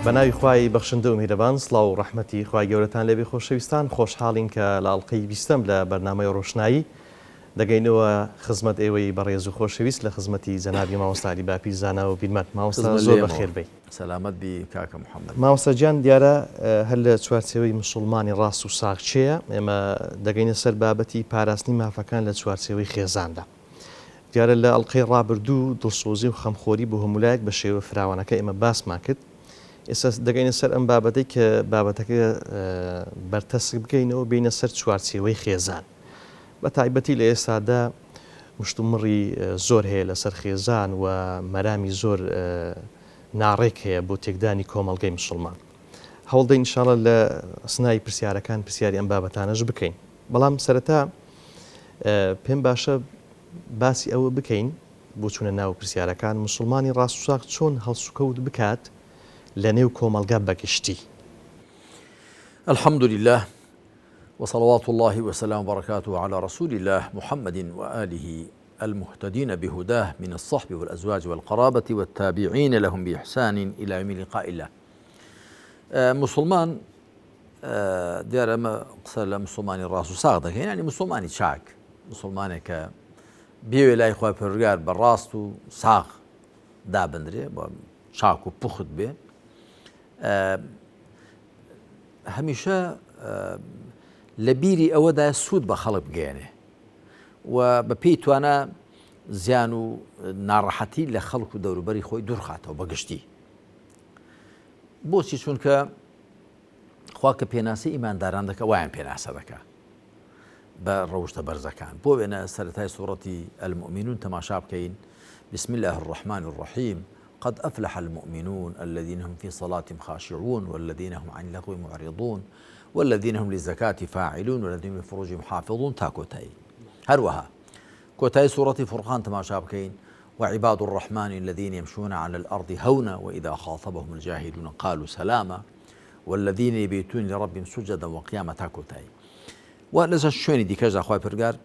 بەناوی خوای بەخشندە و میهرەبان، سڵاو و ڕەحمەتی خوای گەورەتان لێبێ خۆشەویستان. خۆشحاڵین کە لە ئەڵقەی 20ەم لە بەرنامەی ڕۆشنایی دەگەینەوە خزمەت ئێوەی بەڕێز و خۆشەویست لە خزمەتی جەنابی مامۆستا عەلی باپی زانا و بیرمەت. مامۆستا زۆر بەخێر بێی. سەلامەت بی کاکە محەممەد. مامۆستا گیان دیارە هەر لە چوارچێوەی موسڵمانی ڕاست و ساغچەیە ئێمە دەگەینە سەر بابەتی پاراستنی مافەکان لە چوارچێوەی خێزاندا. دیارە لە ئەڵقەی ڕابردوو دڵسۆزی و خەمخۆری بۆ هەمولایەک بە شێوە فراوانەکە ئێمە باسمان کرد. ئێستا دەگەینە سەر ئەم بابەتەی کە بابەتەکە بەرتەسک بکەینەوە بینە سەر چوارچێوەی خێزان. بە تایبەتی لە ئێستادا مشتومڕی زۆر هەیە لەسەر خێزان و مەرامی زۆر ناڕێک هەیە بۆ تێکدانی کۆمەڵگەی موسڵمان. هەوڵدەین ئینشاڵڵا لە سنای پرسیارەکان پرسیاری ئەم بابەتانەش بکەین. بەڵام سەرەتا پێم باشە باسی ئەوە بکەین بۆ چوونە ناو پرسیارەکان موسڵمانی ڕاست و ساغ چۆن هەڵسوکەوت بکات لە نێو کۆمەڵگا بەگشتی. الحمد لله وصلوات الله وسلام وبركاته على رسول الله محمد وآله المهتدين بهداه من الصحب والأزواج والقرابة والتابعين لهم بإحسان إلى يوم لقاء الله. مسلمان دیارە ئەمە قسە لە مسلمانی ڕاست و ساغ دەکەین، یعنی مسلمانی چاک، مسلمانێکە بێوێ لای خۆی پەروەردگار بە ڕاست و ساغ دابەندرێ بە چاک و پوخت بێ. هەمیشە لە بیری ئەوەدا سوود بە خەڵک بگەێنێ و بە پێی توانە زیان و ناڕەحەتی لە خەڵک و دەوروبەری خۆی دوورخاتەوە بەگشتی. بۆچی؟ چونکە خوا کە پێناسی ئیمانداران دەکە وایان پێناسە دەکە بە ڕەوشتە بەرزەکان. بۆ وێنە سەرەتای سوڕەتی المؤمنون تەماشا بکەین. بسم الله الرحمن الرحيم قد أفلح المؤمنون الذين هم في صلاتهم خاشعون والذين هم عن اللغو معرضون والذين هم للزكاة فاعلون والذين هم لفروجهم حافظون. تا كوتاي هروها كوتاي سورة فرقان تماشا بكين وعباد الرحمن الذين يمشون على الأرض هونا وإذا خاطبهم الجاهلون قالوا سلاما والذين يبيتون لربهم سجدا وقياما. تا كوتاي ولذا شويني دي كجا خوای پرگار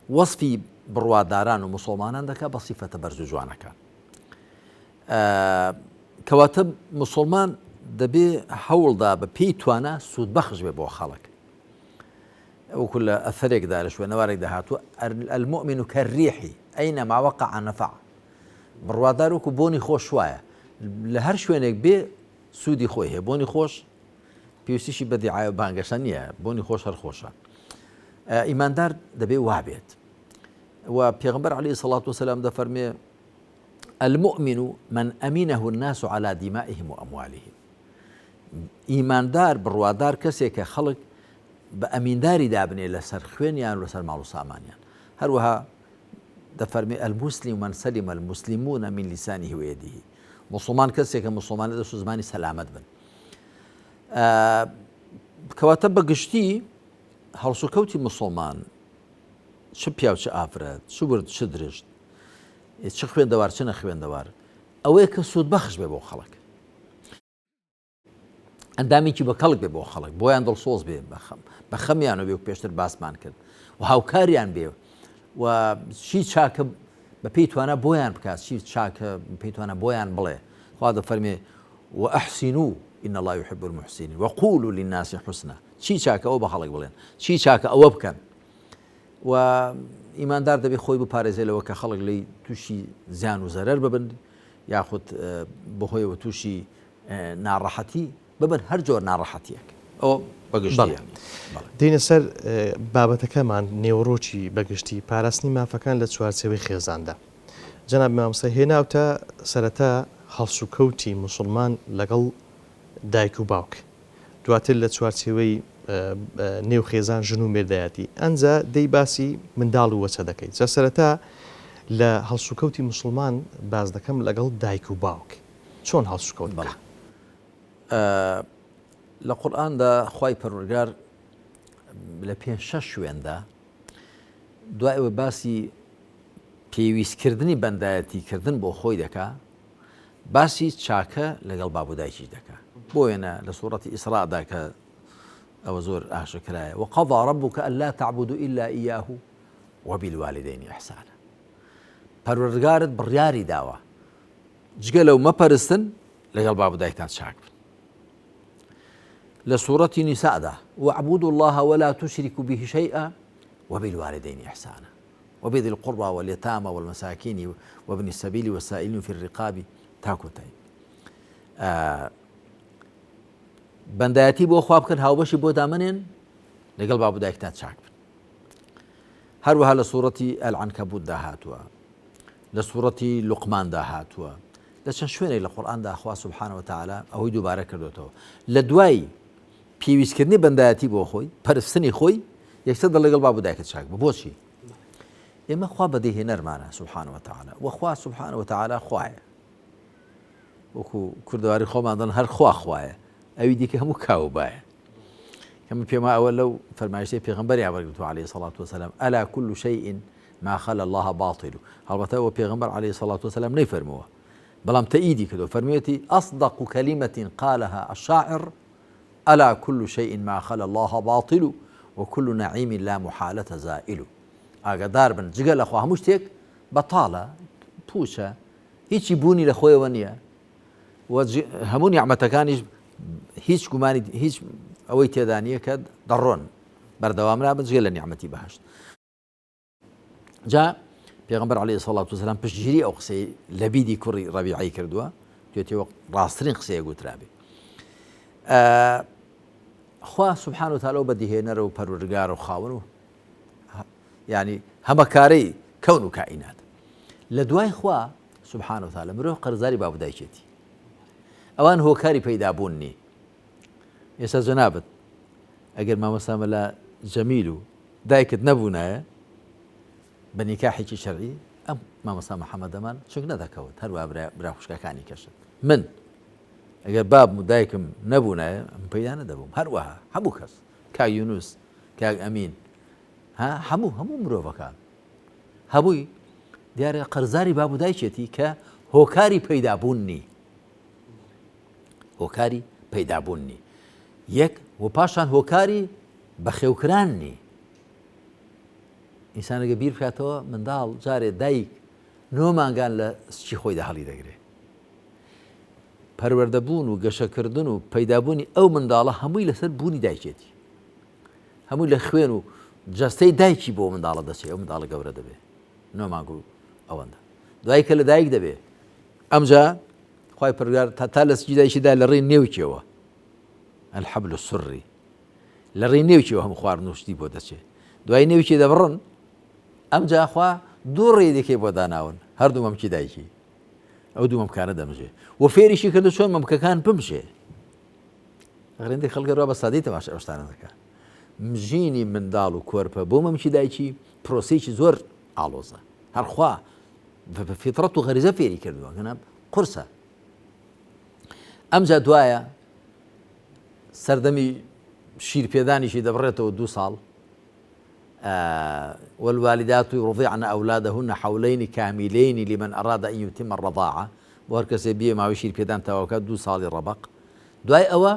وصفي برواداران ومسلمانان دكا بصفة برز جوانكا. کەواتە مسلمان دەبێ هەوڵدا بە پێی توانە سوود بەخش بێ بۆ خەڵک. وەکو لە ئەثەرێکدا لە شوێنەوارێکدا هاتووە المؤمن كالريح أينما وقع نفع. بڕوادار وەکو بۆنی خۆش وایە، لە هەر شوێنێک بێ سوودی خۆی هەیە. بۆنی خۆش پێویستیشی بە دیعاە بانگەشە نییە، بۆنی خۆش هەر خۆشە. ئیماندار دەبێ وابێت. و پێغەمبەر عەلەیهی سەڵات وسەلام دەفەرمێ المؤمن من أمينه الناس على دمائهم وأموالهم. ئیماندار بڕوادار کەسێکە خەڵک بە ئەمینداری دابنێ لەسەر خوێنیان و لەسەر ماڵ و سامانیان. هەروەها دەفەرمێ المسلم من سلم المسلمون من لسانه ويده. مسلمان کەسێکە مسلمانە دەست و زمانی سەلامەت بن. کەواتە بەگشتی هەڵسوکەوتی مسلمان چ پیا و چ ئافرەت، چ ورد چ درشت، چ خوێندەوار چ نەخوێندەوار، ئەوەیە کە سوود بەخش بێ بۆ خەڵک، ئەندامێکی بە کەڵک بێ بۆ خەڵک، بۆیان دڵسۆز بێ بە خەمیانەوە بێ و پێشتر باسمان کرد و هاوکاریان بێ و چی چاکە بە پێی توانە بۆیان بکات، چی چاکە پێی توانە بۆیان بڵێ. خوا دەفەرمێ وأحسنوا إن الله يحب المحسنين وقولوا للناس حسنا. چی چاکە ئەوە بە خەڵک بڵێن، چی چاکە ئەوە بکەن. و ئیماندار دەبێ خۆی بپارێزێتەوە کە خەڵک لی تووشی زیان و زەرەر ببن یاخود بەهۆیەوە تووشی ناڕەحەتی ببن، هەر جۆر ناڕەحەتیەک. ئەوە بەگشتیە. دێنە سەر بابەتەکەمان نێوڕۆکی بەگشتی پاراستنی مافەکان لە چوارچێوەی خێزاندا. جەناب مامۆستا هێناوتە سەرەتا هەڵسوکەوتی موسڵمان لەگەڵ دایک و باوک، دواتر لە چوارچێوەی نێو خێزان ژن و مێردایەتی، ئەنجا دەی باسی منداڵ و وەچە دەکەیت. جا سەرەتا لە هەڵسوکەوتی موسڵمان باز دەکەم لەگەڵ دایک و باوک چۆن هەڵسوکەوت بکە. لە قورئاندا خوای پەروەردگار لە 5-6 شوێندا دوای ئەوە باسی پێویستکردنی بەندایەتیکردن بۆ خۆی دەکا، باسی چاکە لەگەڵ باب و دایکی دەکا. بۆ وێنە لە سوورەتی ئیسراءدا کە ئەوە زۆر ئاشکرایە وقضى ربك ألا تعبدوا إلا إياه وبالوالدين إحسانا. پەروەردگارت بڕیاری داوە جگە لەو مەپەرستن لەگەڵ باب و دایکتان چاک بن. لسورة نساء ده واعبدوا الله ولا تشركوا به شيئا وبالوالدين إحسانا وبذي القربى واليتامى والمساكين وابن السبيل والسائلين في الرقاب تاكوتاي بندایەتی بۆ خوا بکەن هاوبەشی بۆ دامنێن لەگەڵ باب و دایکتان چاک بن. هەروەها لە سوورەتی ئەلعنکەبوتدا هاتووە، لە سوورەتی لوقماندا هاتووە، لە چەند شوێنێک لە قورئاندا خوا سوبحانەه وتعالە ئەوەی دووبارە کردوێتەوە. لە دوای پێویستکردنی بەندایەتی بۆ خۆی پەرستنی خۆی یەکسەر دەڵێ لەگەڵ باب و دایکت چاک بە. بۆچی؟ ئێمە خوا بەدیهێنەرمانە سوبحانەه وتعالە، وەخوا سوبحانەه وتعالە خوایە، وەکو کوردەواری خۆمان دەڵێن هەر خوا خوایە، ئەوی دیکە هەموو کاوبایە. كما فيما أول لو فرمایشتەی پێغەمبەری وەرگرتووە عليه الصلاة والسلام ألا كل شيء ما خلا الله باطل. هەڵبەتە ئەوە پێغەمبەر عليه الصلاة والسلام نەیفەرمووە، بەڵام تەئیدی کردووە، فەرموویەتی أصدق كلمة قالها الشاعر ألا كل شيء ما خلا الله باطل وكل نعيم لا محالة زائل. ئاگادار بن جگە لە خوا هەموو شتێک بەتاڵە، پوچە، هیچی بوونی لە خۆیەوە نییە، هەموو نیعمەتەکانیش هیچ گومانی هیچ ئەوەی تێدا نییە کە دەڕۆن بەردەوام نابن جگە لە نیعمەتی بەهەشت. جا پێغەمبەر عليه الصلاة والسلام پشتگیری ئەو قسەی لە بیدی کوڕی ڕەبیعی کردووە، توێتەوە ڕاستترین قسەیە گوترابێ. خوا سبحانه وتعالى بەدیهێنەرە و پەروەردگار و خاوەن و یعنی هەمە کارەی کەون و کائینات. لە دوای خوا سبحانه وتعالى مرۆڤ قەرزاری باب و دایکێتی، ئەوان هۆکاری پەیدابوون نی. ئێستا جەنابەت ئەگەر مامۆستا مەلا جەمیل و دایکت نەبوونایە بە نیکاحێکی شەرعی، ئەم مامۆستا محەممەدەمان چونک نەدەکەوت، هەروە برا خوشکەکانی کەشت. من ئەگەر بابم و دایکم نەبوونایە ئەم پەیدا نەدەبووم. هەروەها هەموو کەس، کاک یونوس، کاک ئەمین، هەموو مرۆڤەکان هەمووی دیارە قەرزاری باب و دایکێتی کە هۆکاری پەیدابوون نی، هۆکاری پەیدابوون نی. یەک و پاشان هۆکاری بەخێوکران نی. ئینسانەگە بیر بکاتەوە منداڵ جارێ دایک 9 مانگان لە سچی خۆیدا هەڵی دەگرێت. پەروەردەبوون و گەشەکردن و پەیدابوونی ئەو منداڵە هەمووی لەسەر بوونی دایکێتی، هەمووی لە خوێن و جەستەی دایکی بۆ منداڵە دەچێت، ئەو منداڵە گەورە دەبێت 9 مانگ و ئەوەندە. دوای کە لە دایک دەبێت، ئەمجا خوای پەروەردگار تا لە سچی دایکیدا لە ڕێی نێوکیەوە الحەبل السری لە ڕێی نێوکیەوە هەموو خواردن و شتی بۆ دەچێت. دوای نێوکی دەبڕن، ئەمجا خوا دوو ڕێ دەکەی بۆ داناون، هەردوو مەمکی دایکی، ئەو دوو مەمکانە دەمژێ و فێریشی کردو چۆن مەمکەکان بمژێ. ڕێندی خەڵگەڕوا بە سادەی تەماشا ئەو شتانە دەکات. مژینی منداڵ و کۆرپە بۆ مەمکی دایکی پرۆسەیەکی زۆر ئاڵۆزە، هەرخوا فیترەت و غەریزە فێری کردووە، گەنە قورسە. ئەمجا دوایە سەردەمی شیرپێدانیشی دەبڕێتەوە 2 ساڵ. والوالدات يرضعن أولادهن حولين كاملين لمن أراد أن يتم الرضاعة. بۆ هەر کەسێ بێ ماوەی شیرپێدان تەواوکات 2 ساڵی ڕەبق. دوای ئەوە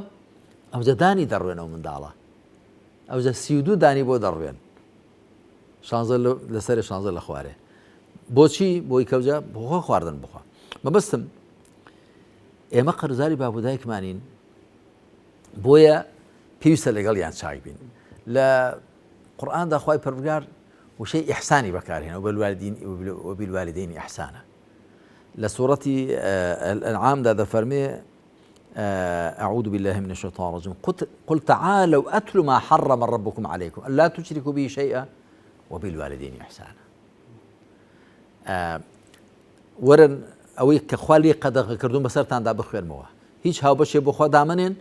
ئەوجە دانی دەڕوێنەوە منداڵە، ئەوجە 32 دانی بۆ دەڕوێن، 16 لەسەر 16 لە خوارێ. بۆچی؟ بۆی کەوجە بۆخۆ خواردن بخوا. مەبەستم ئێمە قەرزاری باب و دایکمانین، بۆیە پێویستە لەگەڵیان چاک بین. لە قورئاندا خوای پەروەردگار وشەی ئیحسانی بەکارهێنا وبالوالدین ئیحسانا. لە سوورەتی الأنعامدا دەفەرمێ أعوذ بالله من الشيطان الرجيم قل تعالوا أتل ما حرم ربكم عليكم ألا تشركوا به شيئا وبالوالدين إحسانا. وەرن ئەوەی کە خوا لێ قەدەغە کردوون بەسەرتاندا بخوێنمەوە، هیچ هاوبەشێ بۆ خوا دامنێن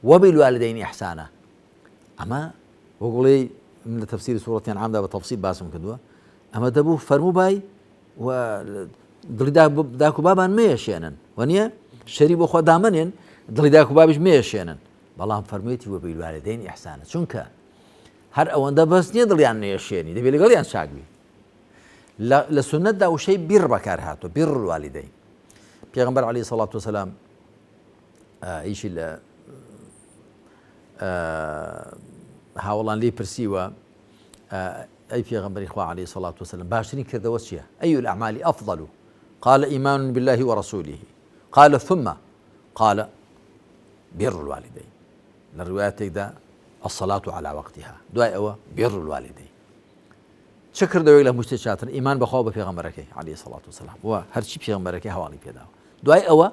وبالوالدين إحسانا. ئەمە وەگوڵێ من لە تەفسیری سوورەتی ئەنعامدا بە تەفسیل باسم کردووە، ئەمە دەبوو فەرموو بای و دڵی داک و بابان مێشێنن، وەنیە شەری بۆ خوا دامنێن دڵی داک و بابیش مێشێنن، بەڵام فەرموویەتی وبالوالدين إحسانا، چونکە هەر ئەوەندە بەس نییە دڵیان نێشێنی، دەبێت لەگەڵیان چاک بی. لە سنەتدا وشەی بیر بەکار هاتووە، بیر الوالدین. پێغەمبەر عليه الصلاة والسلام ئیشی لە هاوڵان لێی پرسیوە ئەی پێغەمبەری خوا عليه الصلاة والسلام باشترین کردەوە چییە؟ أي الأعمال أفضل؟ قال إيمان بالله ورسوله. قال ثم؟ قال بر الوالدين. للروايات دا الصلاة على وقتها دعاء أو بر الوالدين شكر دوي له مستشاتر إيمان بخواب في غمرك عليه الصلاة والسلام وهرشي في غمرك حوالي في داو دعاء أو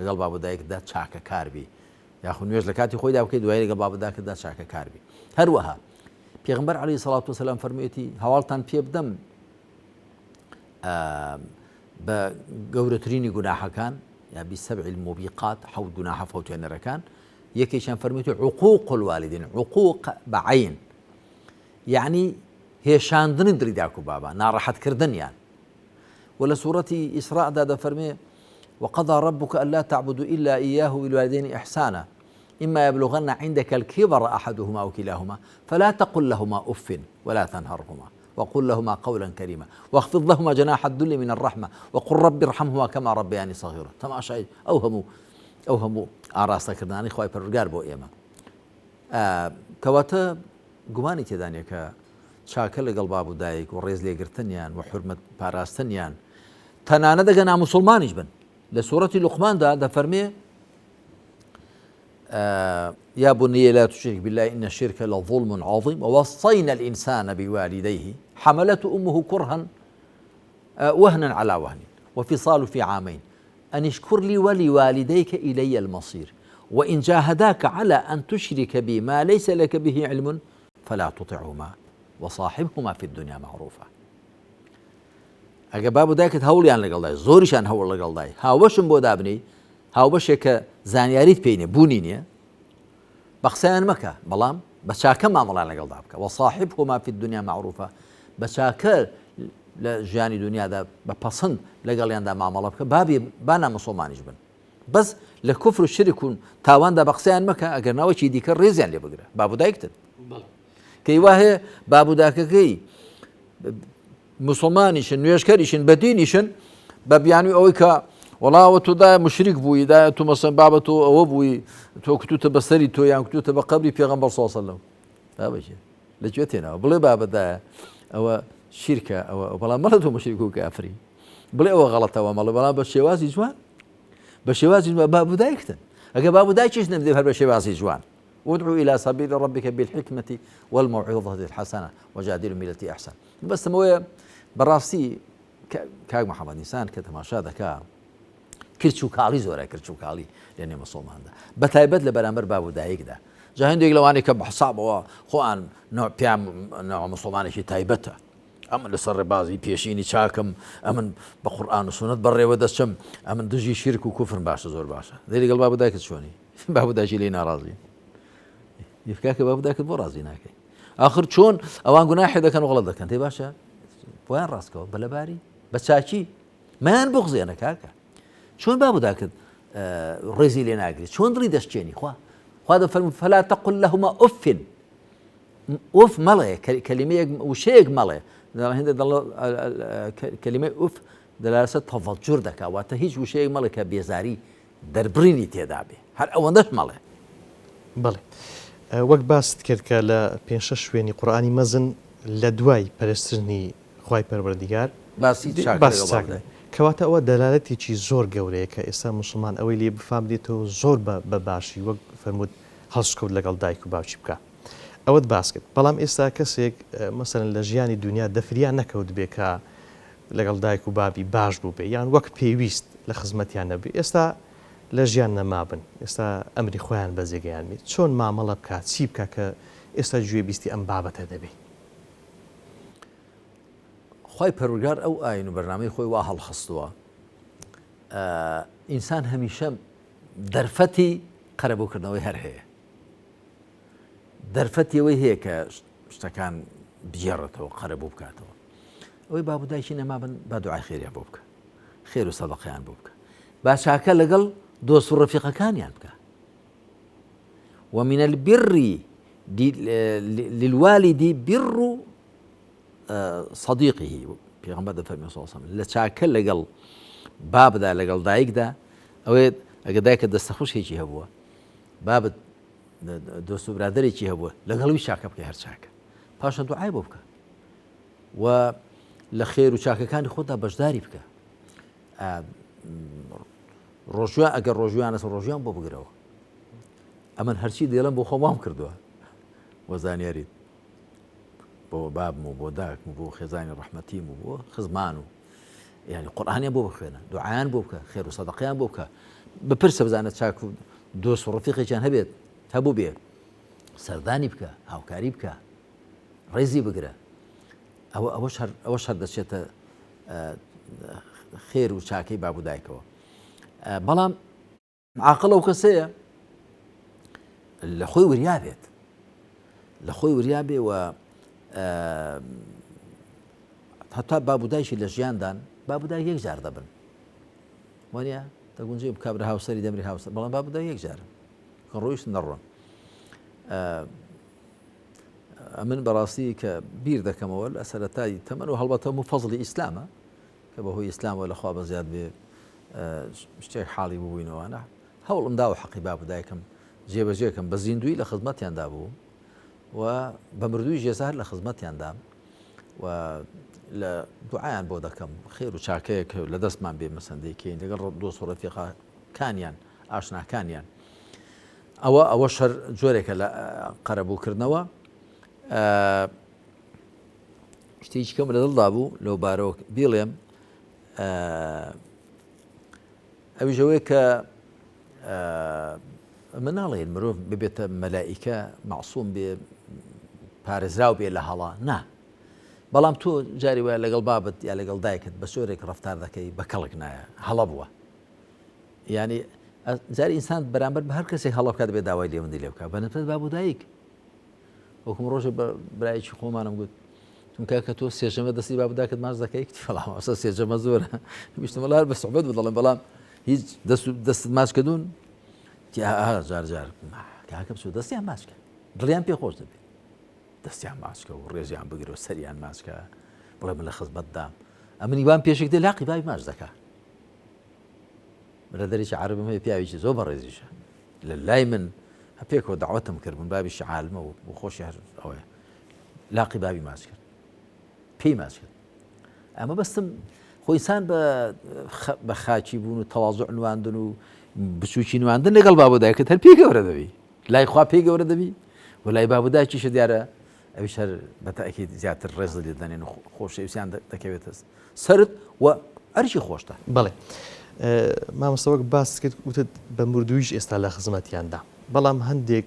لقلب أبو دايك دا شاكا كاربي يا أخو نيوز لكاتي خوي داو كي دعاء لقلب أبو دايك دا شاكا كاربي هروها في غمر عليه الصلاة والسلام فرميتي حوالتان في بدم بقورتريني جناح كان يعني بسبع الموبقات حول جناح فوت ركان يكي شان فرميتو عقوق الوالدين عقوق بعين يعني هي شاندن دري داكو بابا نارحت كردن يعني ولا سورة إسراء دا فرمي وقضى ربك ألا تعبدوا إلا إياه والوالدين إحسانا إما يبلغن عندك الكبر أحدهما أو كلاهما فلا تقل لهما أف ولا تنهرهما وقل لهما قولا كريما واخفض لهما جناح الذل من الرحمة وقل رب ارحمهما كما ربياني صغيرا تماشى أوهموا ئاراستە کردانی خوای پەروەردگار بۆ ئێمە کەواتە گومانی تێدانە کە چاکە لەگەڵ باب و دایک و ڕێز لێگرتنیان و حورمەت پاراستنیان تەنانە دەگە ناموسڵمانیش بن لە سوورەتی لوقماندا دەفەرمێ يا بني لا تشرك بالله إن الشرك لظلم عظيم ووصينا الإنسان بوالديه حملته أمه كرها وهنا على وهن وفصال في عامين أن اشكر لي ولوالديك إلي المصير وإن جاهداك على أن تشرك بي ما ليس لك به علم فلا تطعهما وصاحبهما في الدنيا معروفا ئەگە باب و دایکت هەوڵیان لەگەڵ دای زۆریشان هەوڵ لەگەڵ دای هاوبەشم بۆ دابنی هاوبەشێک کە زانیاریت پێی نیە بوونی نییە بە قسەیان مەکە بەڵام بە چاکە مامەڵان لەگەڵدا بکە وصاحبهما في الدنيا معروفا بە چاکە لە ژیانی دنیادا بە پەسەند لەگەڵیاندا مامەڵە بکە با ناموسڵمانیش بن بەس لە کوفر و شرک و تاواندا بە قسەیان مەکە ئەگەر ناوەکی دیکە ڕێزیان لێ بگرە باب و دایکتن کەی وا هەیە باب و داکەکەی مسلمانیشن نوێژکەریشن بەدینیشن بە بیانوی ئەوەی کە وەڵاوە تۆدا مشریک بووی دا تۆ مەسەن بابە تۆ ئەوە بووی تۆ کتوتە بەسەری تۆ یان کتوتە بە قەبری پێغەمبەر صلی الله علیه وسلم بابەشێ لەکوێ تێناوە بڵێ بابەدایە ئەوە شیرکە ئەوە بەڵام مەڵە تۆ مشریک و کافری بڵێ ئەوە غەڵەتەوە مەڵێ بەڵام بە شێوازی جوان بە شێوازی جوان باب و دایکتن ئەگە باب و دایکیش نەبێ هەر بە شێوازی جوان وادعو إلى سبيل ربك بالحكمة والموعظة الحسنة وجادلهم بالتي أحسن بس موية براستي كاك محمد إنسان كتماشا دكا كرتشو كالي زورا كرتشو كالي لأني مصوم هذا بتايبت لبرامر باب و دایک ده جاهين ديك لواني كبحصاب وخوان نوع بيام نوع مصوماني شي تايبته أمن لسر بازي بيشيني شاكم أمن بقرآن وسنة بري ودسم أمن دجي شرك وكفر باشا زور باشا ذي قال باب دايك شوني باب دايك لينا راضي يفكاك باب دايك بو راضي ناكي آخر شون أوان قناحي ذا كانوا غلط ذا كان تي باشا وين راسكو بلا باري بتشاكي ما نبغزي أنا كاكا شون باب دايك رزي لينا أجري شون دري دشتيني خوا هذا فلا تقل لهما أف أف ملأ كلمة وشيء ملأ هند كلمة أف دلالة تفجر دكا وتهيج وشيء ملأ كبيزاري دربريني تدابي هل أوندش ملأ بله وەک باست کرد کە لە پێنج شەش شوێنی قورئانی مەزن لە دوای پەرستنی خوای پەروەردگار باسی کەواتە ئەوە دەلالەتێکی زۆر گەورەیە کە ئێستا موسڵمان ئەوەی لێ بفامرێتەوە زۆر بە باشی وەک فەرمووت هەڵسکەوت لەگەڵ دایک و باوکی بکە ئەوەت باس کرد بەڵام ئێستا کەسێک مەسەلەن لە ژیانی دنیا دەفریان نەکەوت بێ کە لەگەڵ دایک و بابی باش بوو بێ یان وەک پێویست لە خزمەتیان نەبێ ئێستا لە ژیان نەمابن ئێستا ئەمری خۆیان بەجێگەیانێت چۆن مامەڵە بکات چی بکە کە ئێستا گوێبیستی ئەم بابەتە دەبێ خوای پەروەردگار ئەو ئاین و بەرنامەی خۆی وا هەڵخستووە ئینسان هەمیشە دەرفەتی قەرەبووکردنەوەی هەر هەیە دەرفەتی ئەوەی هەیە کە شتەکان بجێڕێتەوە قەرەبوو بکاتەوە ئەوەی باب و دایکی نەمابن با دوعای خێریان بۆ بکە خێر و سەدەقەیان بۆ بکە با چاکە لەگەڵ دۆست و ڕەفیقەکانیان بکە ومن البر للوالد بر صديقه پێغەمبەر دەفەرمێ صلی الله علیه وسلم لە چاکە لەگەڵ بابدا لەگەڵ دایکدا ئەوێ ئەگە دایکە دەستەخۆشێکی هەبووە بابت دۆست و برادەرێکی هەبووە لەگەڵوی چاکە بکە هەر چاکە پاشان دوعای بۆ بکە و لە خێر و چاکەکانی خۆتدا بەشداری بکە ڕۆژوان ئەگەر ڕۆژوانە ڕۆژیان بۆ بگرەوە ئەمن هەرچی دێڵم بۆ خۆمام کردووە وەزانیاریت بۆ بابم و بۆ داکم و بۆ خێزانی ڕەحمەتیم و بۆ خزمان و یعنی قورئانیان بۆ بخوێنە دوعایان بۆ بکە خێر و سەدەقەیان بۆ بکە بپرسە بزانە چاک و دۆست و ڕەفیقێکیان هەبێت هەبوو بێ سەردانی بکە هاوکاری بکە ڕێزی بگرە ئەوەش هەر دەچێتە خێر و چاکەی باب و دایکەوە بەڵام عاقڵ ئەو کەسەیە لە خۆی وریابێت لە خۆی وریابێ و هەتا باب و دایکی لە ژیاندان باب و دایک یەک جار دەبن وانە دەگونجێ بکابرا هاوسەری دەمری هاوسەر بەڵام باب و دایک یەک جارە کە ڕۆیشت نەڕۆن من بەڕاستی کە بیر دەکەمەوە لە سەرەتای تەمەن و هەڵبەتە فەزڵی ئیسلامە کە بەهۆی ئیسلامەوە لەخوا بەزیاد بێ شتێک حاڵی ببووینەوەە هەوڵم دا و حەقی باب و دایکم جێبەجێکم بە زیندوی لە خزمەتیاندا بوو و بە مردووی ژێزار لە خزمەتیاندام و لە دوعایان بۆ دەکەم خێر و چاکەیەک لە دەستمان بێ مەسەندەیکەین لەگەڵ دۆست و ڕەفیقەکانیان ئاشناکانیان ئەوە شەر جۆرێکە لە قەرەبووکردنەوە شتێکی کەم لە دڵدا بوو لەو بارەوە بیڵێم ئەویژەوەی کە من ناڵێن مرۆڤ ببێتە مەلائیکە معسووم بێ پارێزراو بێ لە هەڵا نا بەڵام تۆ جاری وایە لەگەڵ بابت یا لەگەڵ دایکت بە شۆرێک ڕەفتار دەکەی بە کەڵک نایە هەڵە بووە یعنی جاری ئینسان بەرامبەر بە هەر کەسێک هەڵە بکات بێ داوای لێوەندی لێ بکە بەنسبەت باب و دایک وەکوم ڕۆژە برایەکی خۆمانم گوت چونکە کە تۆ سێژەمە دەستی باب و دایکت ماچ دەکەی کتی فەڵام ئەسا سێژەمە زۆرە ویستم وەڵا بە سوحبەت بدەڵێم بەڵام هیچ دەستت ماچ کردوون جار کاکە بچوو دەستیان ماچکە دڵیان پێ خۆش دەبێت دەستیان ماچکە و ڕێژیان بگرە و سەریان ماچکە بڵێ من لە خزمەتدام ئەمنی وان پێشێک دێ لاقی بابی ماچ دەکا برەدەرێکی عەرەبم هەیە پیاوێکی زۆر بەڕێزیشە لە لای من هەپێکەوە داوەتم کرد من بابیشی عالمە و خۆشی هەر ئەوەیە لاقی بابی ماچ کرد پێی ماچ کرد ئەمە بەستم خۆیسان بە خاچی بوون و تەواضوع نواندن و بچووکی نواندن لەگەڵ باب و دایکت هەر پێی گەورە دەبی لای خوا پێی گەورە دەبی و لای باب و دایکیشە دیارە ئەویش هەر بەتەئکید زیاتر ڕێز لێ دەنێن و خۆشەویستیان دەکەوێتە سەرت و ئەرشی خۆشتە بەڵێ مامۆستاوەک باس کرد وتت بە مردوویش ئێستا لە خزمەتیاندا بەڵام هەندێک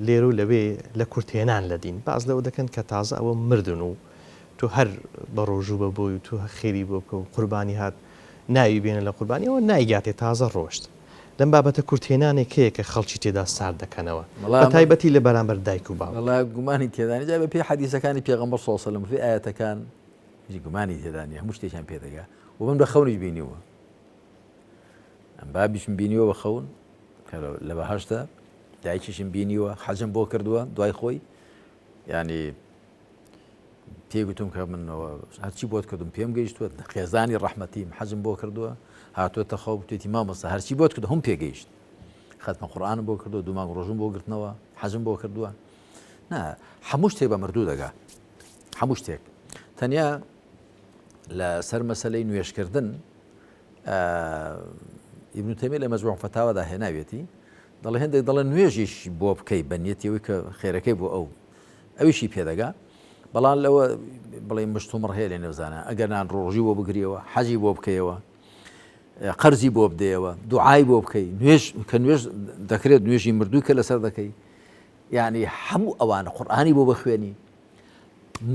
لێرە و لەوێ لە کورتێنان لە دین باز لەوە دەکەن کە تازە ئەوە مردن و تو هەر بە ڕۆژوو بە بۆی و تو خێری بۆ بکە و قوربانی هات ناوی بێنە لە قوربانیەوە نایگاتێ تازە ڕۆشت لەم بابەتە کورتێنانێک هەیە کە خەڵکی تێدا سارد دەکەنەوە بە تایبەتی لە بەرامبەر دایک و باوک وەڵا گومانی تێدانی جا بە پێی حەدیسەکانی پێغەمبەر صلی الله علیه و سلم فی ئاەتەکان هیچ گومانی تێدانی هەموو شتێکیان پێدەگا و من بە خەونیش بینیوە ئەم بابیشم بینیوە بە خەون کە لە بەهەشتا دایکیشم بینیوە حەجم بۆ کردووە دوای خۆی ینی پێگوتم کە منەوە هەرچی بۆت کردم پێم گەیشتووە خێزانی ڕەحمەتیم حەجم بۆ کردووە هاتووەتە خەو بتێتی مامۆستا هەرچی بۆت کرد هەم پێگەیشت خەتمە قورئانم بۆ کردووە دوو مانگ ڕۆژم بۆ گرتنەوە حەجم بۆ کردووە نا هەموو شتێک بە مردوو دەگا هەموو شتێک تەنیا لە سەر مەسەلەی نوێشکردن ئیبن تەیمیە لە مەجموع فەتاوەدا هێناوێتی دەڵێ هەندێک دەڵێن نوێژیش بۆ بکەی بە نیەتەوەی کە خێرەکەی بۆ ئەو ئەویشی پێدەگا بەڵام لەوە بڵێ مشتومڕ هەیە لێ نێوزانە ئەگەر نان ڕۆژی بۆ بگریەوە حەجی بۆ بکەیەوە قەرزی بۆ بدەیەوە دوعای بۆ بکەی نوێژ کە نوێژ دەکرێت نوێژی مردووی کە لەسەر دەکەی یعنی هەموو ئەوانە قورئانی بۆ بخوێنی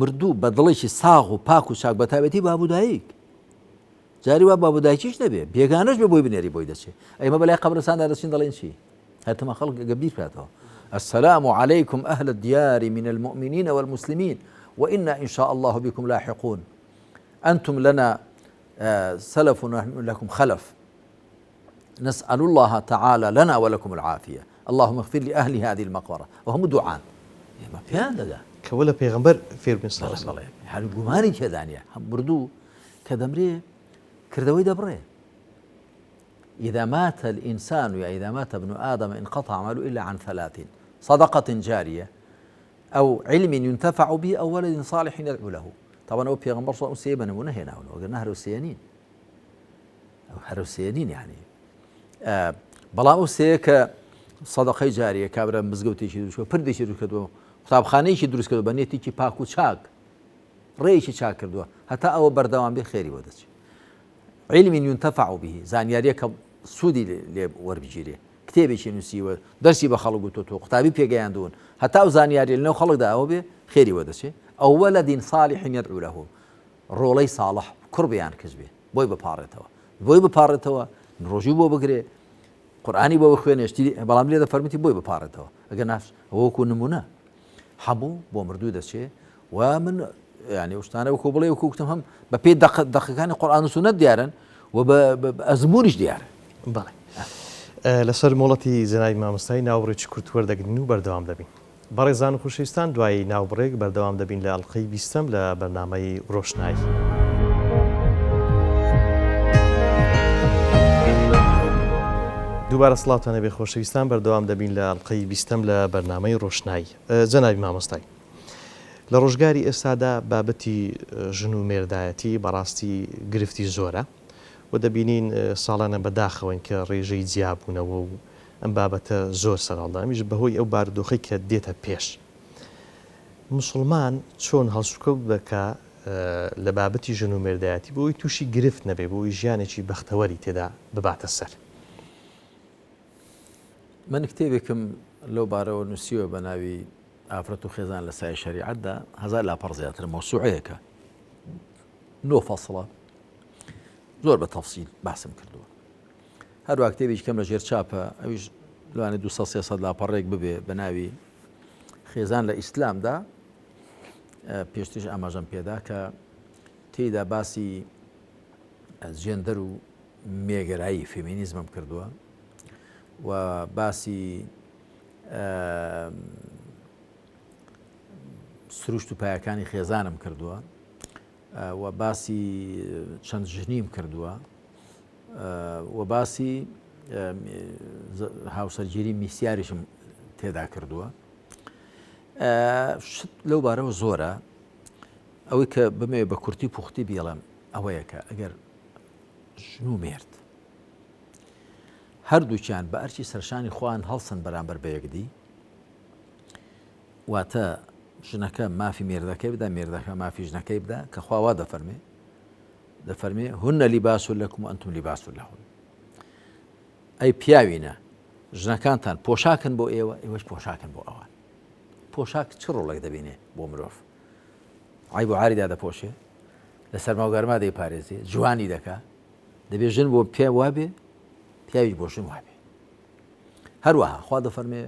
مردوو بە دڵێکی ساغ و پاک و چاک بە تایبەتی باب و دایک جاری وا باب و دایکیش نەبێ بێگانەش بێ بۆی بنێری بۆی دەچێت ئەمە بەلای قەبرستاندا دەچین دەڵێن چی هەرتەمە خەڵک گەبیر بکاتەوە السلام عليكم أهل الديار من المؤمنين والمسلمين وإنا إن شاء الله بكم لاحقون أنتم لنا سلف ونحن لكم خلف نسأل الله تعالى لنا ولكم العافية اللهم اغفر لأهل هذه المقبرة وهم دعاء ما بيان دغا كولا پیغمبر فير بن صلى الله عليه وسلم يعني گومانی کێدانە بردوو کە دەمرێ کردەوەی دەبڕێ إذا مات الإنسان إذا مات ابن آدم انقطع عمله إلا عن ثلاث صدقة جارية أو علم ينتفع به أو ولد صالح يدعو له طبعا هو پیغمبر صلى الله عليه وسلم هنا وقلنا هروسيانين أو هروسيانين يعني بلا أوسيك سەدەقەی جاریە کابرا مزگەوتێکی دروستکە پردێکی دروست کردووە قوتابخانەیەکی دروست کردو بە نێتێکی پاک و چاک ڕێیەکی چاک کردووە هەتا ئەوە بەردەوام بێ خێری وەدەچێت علم ينتفع به زانیاریە کە سوودی لێ وەربگیرێ کتێبێکی نووسیوە دەرسی بە خەڵک گوتووە قوتابی پێگەیاندون هەتا ئەو زانیاری لەنێو خەڵکدا ئەوە بێ خێری وەدەچێت ئەو وەلەدین صالح يدعو له ڕۆڵەی ساڵح کوڕبیان کەس بێ بۆی بپارێتەوە ڕۆژی بۆ بگرێ قورئانی بۆ بخوێنێشتی بەڵام لێ دەفەرمیتی بۆی بپارێتەوە ئەگەر ناش ئەوەکو نمونە هەموو بۆ مردوو دەچێ و من يعني وشتانە وەکو بڵێ وەکو گوتم هەم بە پێی دەقەکانی قورئان و سونەت دیارن و بە ئەزمموریش دیارە بەڵێ لەسەر مۆڵەتی زەنای مامۆستای ناوڕێکی کورت وەردەگرین و بەردەوام دەبین بەڕێزان و خوشەویستان دوای ناوبڕێک بەردەوام دەبین لە ئەڵقەی 20ەم لە بەرنامەی ڕۆشنایی دووبارە سڵاتانە بێ خۆشەویستان بەردەوام دەبین لە ئەڵقەی 20ەم لە بەرنامەی ڕۆشنایی جەنابی مامۆستای لە ڕۆژگاری ئێستادا بابەتی ژن و مێردایەتی بەڕاستی گرفتی زۆرە و دەبینین ساڵانە بەداخەوەن کە ڕێژەی جیابوونەوە و ئەم بابەتە زۆر سەرهەڵدا ئەمیش بەهۆی ئەو بارودۆخی کە دێتە پێش موسڵمان چۆن هەڵسوکەوت بکە لە بابەتی ژن و مێردایەتی بۆی تووشی گرفت نەبێ بۆی ژیانێکی بەختەوەری تێدا بباتە سەر من کتێبێکم لەو بارەوە نووسیوە بە ناوی ئافرەت و خێزان لە سای شەریعەتدا 1000 لاپەڕ زیاتر مەوسوعەیەکە 9 فەصڵە زۆر بە تەفسیل باسم کردووە هەروە کتێبێکی کەم لە ژێر چاپە ئەویش لەوانێ 200-300 لاپەڕێک ببێ بە ناوی خێزان لە ئیسلامدا پێشتریش ئاماژەم پێدا کە تێیدا باسی جێندەر و مێگەرایی فێمینیزمم کردووە و باسی سروشت و پایەکانی خێزانم کردووە و باسی چەند ژنیم کردووە و باسی هاوسەرگیری میسیاریشم تێدا کردووە لەو بارەوە زۆرە ئەوەی کە بمێ بە کورتی پوختی بیڵم ئەوەیە کە ئەگەر ژن و مێرد هەردووچیان بە ئەرچی سەرشانی خۆیان هەڵسن بەرامبەر بە یەکدی واتە ژنەکە مافی مێردەکەی بدا مێردەکە مافی ژنەکەی بدا کە خوا دەفەرمێ هن لیباس لەکم و ئەنتم لیباس لەهن ئەی پیاوینە ژنەکانتان پۆشاکن بۆ ئێوە ئێوەش پۆشاکن بۆ ئەوان پۆشاک چ ڕۆڵێک دەبینێ بۆ مرۆڤ عیب و عاریدا دەپۆشێ لە سەرما و گەرما دەیپارێزێ جوانی دەکا دەبێ ژن بۆ پێ وابێ پیاوی بۆ ژن وابێ هەروەها خوا دەفەرمێ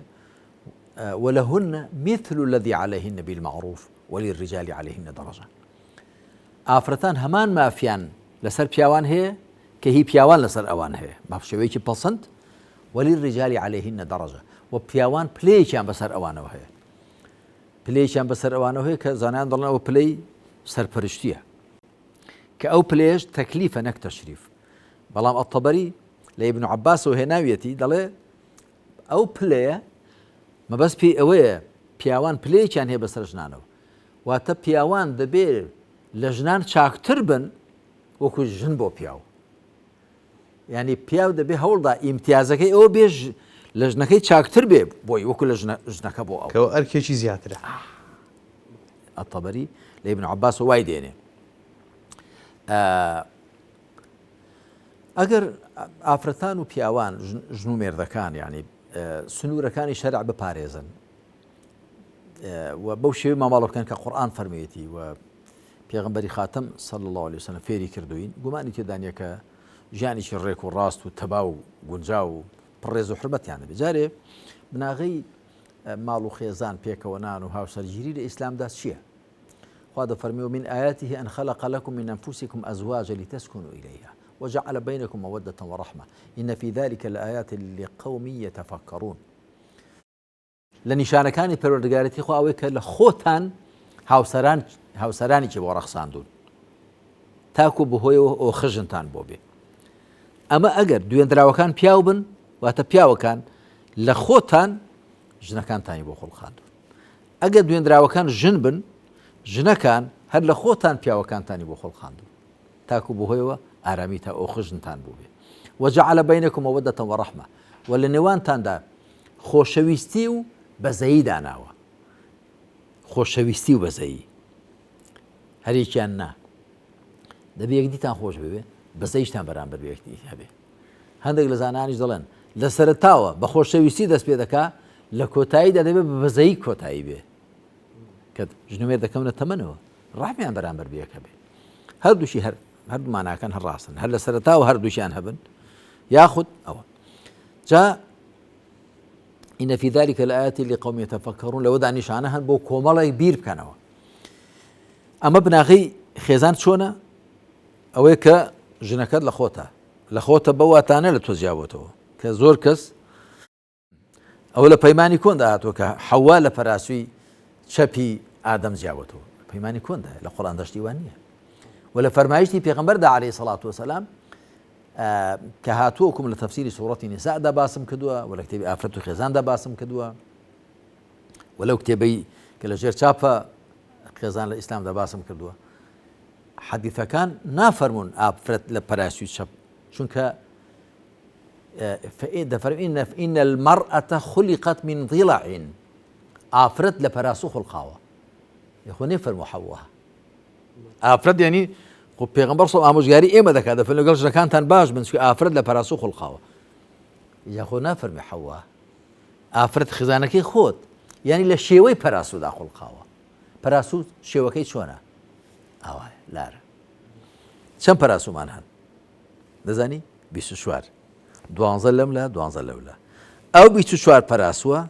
ولهن مثل الذي عليهن بالمعروف وللرجال عليهن درجة ئافرەتان هەمان مافیان لەسەر پیاوان هەیە کە هی پیاوان لەسەر ئەوان هەیە بە شێوەیەکی پەسەند وللرجال عليهن درجة و پیاوان پلەیەکیان بەسەر ئەوانەوە هەیە پلەیەکیان بەسەر ئەوانەوە هەیە کە زانایان دەڵێن ئەوە پلەی سەرپەرشتیە کە ئەو پلەیەش تەکلیفە نەک تەشریف بەڵام ئەتەبەری لە ئیبن عەباسەوە هێناویەتی دەڵێ ئەو پلەیە مەبەست پێی ئەوەیە پیاوان پلەیەکیان هەیە بەسەر ژنانەوە واتە پیاوان دەبێت لە ژنان چاکتر بن وەکو ژن بۆ پیاو یعنی پیاو دەبێ هەوڵدا ئیمتیازەکەی ئەوە بێژ لە ژنەکەی چاکتر بێ بۆی وەکو لە ژنەکە بۆ ئەو ئەرکێکی زیاترە ئەتەبەری لە ئیبن عەباس وای دێنێ ئەگەر ئافرەتان و پیاوان ژن و مێردەکان یعنی سنوورەکانی شەرع بپارێزن و بەو شێوەی ماماڵە بکەن کە قورئان فەرموویەتی و پێغەمبەری خاتەم صلی الله عليه وسلم فێری کردوین گومانی تێدانە کە ژیانێکی ڕێک و ڕاست و تەبا و گونجاو و پڕێز و حرمەتیان دەبێت جارێ بناغەی ماڵ و خێزان پێکەوەنان و هاوسەرگیری لە ئیسلامدا چییە؟ خوا دەفەرمێ ومن آياته أن خلق لكم من أنفسكم أزواجا لتسكنوا إليها وجعل بينكم مودة ورحمة إن في ذلك لآيات لقوم يتفكرون لنشانەکانی پەروەردگارەتی خوا ئەوەیە کە لە خۆتان هاوسەرانێکی بۆ ڕەخساندون تاکو بەهۆیەوە ئەو خژنتان بۆ بێ ئەمە ئەگەر دوێنراوەکان پیاو بن واتە پیاوەکان لە خۆتان ژنەکانتانی بۆ خۆڵخاندون ئەگەر دوێنراوەکان ژن بن ژنەکان هەر لە خۆتان پیاوەکانتانی بۆ خۆڵخاندون تاکو بەهۆیەوە ئارامی تا ئەو خژنتان بۆ بێ وجعل بينكم مودة ورحمة و لە نێوانتاندا خۆشەویستی و بەزەیی داناوە، خۆشەویستی و بەزەیی هەرێکیان نا دەبێ یەکدیتان خۆش ببێ بەزەیشتان بەرامبەر بەیەکدی هەبێ. هەندێک لە زانانیش دەڵێن لە سەرەتاوە بە خۆشەویستی دەست پێ دەکا لە کۆتاییدا دەبێت بە بەزەیی کۆتایی بێ کە ژنوێر دەکەونە تەمەنەوە ڕاحمیان بەرامبەر بەیەک هەبێ. هەردووشی هەردوو ماناکان هەڕاستن، هەر لە سەرەتاوە هەردووشیان هەبن یاخود ئەوە. جا إن في ذلك لآيات لقوم يتفكرون لەوەدا نیشانە هەن بۆ کۆمەڵێک بیر بکەنەوە. ئەمە بناغی خێزان چۆنە؟ ئەوەیە کە ژنەکەت لە خۆتە بە واتانە لە تۆ جیاوەتەوە کە زۆر کەس ئەوە لە پەیمانی کۆندا هاتووە کە حەوا لە پەراسووی چەپی ئادەم جیاوەتەوە. پەیمانی کۆندا لە قوڕان دەشتیوان نییە و لە فەرمایشتی پێغەمبەردا عەلەیهی سەڵات وسەلام کە هاتووەکم لە تەفسیری سوورەتی نیساءدا باسم کردووە و لە کتێبی ئافرەت و خێزاندا باسم کردووە و لەو کتێبەی کە لە ژێر چاپە خێزان لە ئیسلامدا باسم کردووە. حەدیثەکان نافەرمون ئافرەت لە پەراسووی چەپ چونکە دەفەرمین إن المرأة خلقت من ضلع ئافرەت لە پەراسوو خوڵقاوە یخۆ نێفەرموو حەوەها ئافرەت یعنی خۆ پێغەمبەر سەڵ ئامۆژگاری ئێمە دەکات دەفەرمێ لەگەڵ ژنەکانتان باش بن چونکە ئافرەت لە پەراسوو خوڵقاوە یاخۆ نافەرمێ حەوە ئافرەت خزانەکەی خۆت یعنی لە شێوەی پەراسوودا خوڵقاوە. پەراسوو شێوەکەی چۆنە؟ ئاوایە لارە. چەند پەراسوومان هەن دەزانی؟ 24 12 لەم لە 12 لەولە ئەو 24 پەراسووە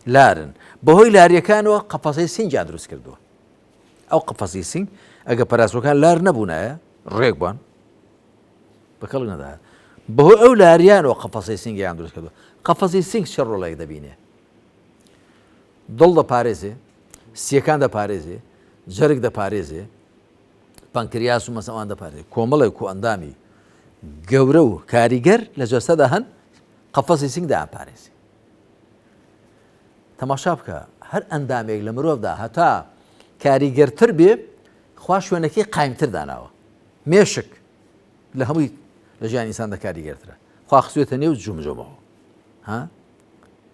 لارن بەهۆی لاریەکانەوە قەپەسەی سینگیان دروست کردووە. ئەو قەپەسی سینگ ئەگە پەراسوەکان لار نەبوونایە ڕێک بوون بەکەڵ نەدایە بەهۆی ئەو لاریانەوە قەپەسەی سینگیان دروست کردووە. قەپەسی سینگ چه ڕۆڵێک دەبینێ؟ دڵ دەپارێزێ، سیەکان دەپارێزێ، جەرگ دەپارێزێ، پانکریاس و مەسەوان دەپارێزێ. کۆمەڵێک و ئەندامی گەورە و کاریگەر لە جەستەدا هەن قەپەسی سینگدا ئەپارێزێ. تەماشا بکە هەر ئەندامێک لە مرۆڤدا هەتا کاریگەرتر بێ خوا شوێنەکەی قایمتر داناوە. مێشک لە هەمووی لە ژیانی ئینساندا کاریگەرترە خوا خسوێتە نێو جومجۆمەوە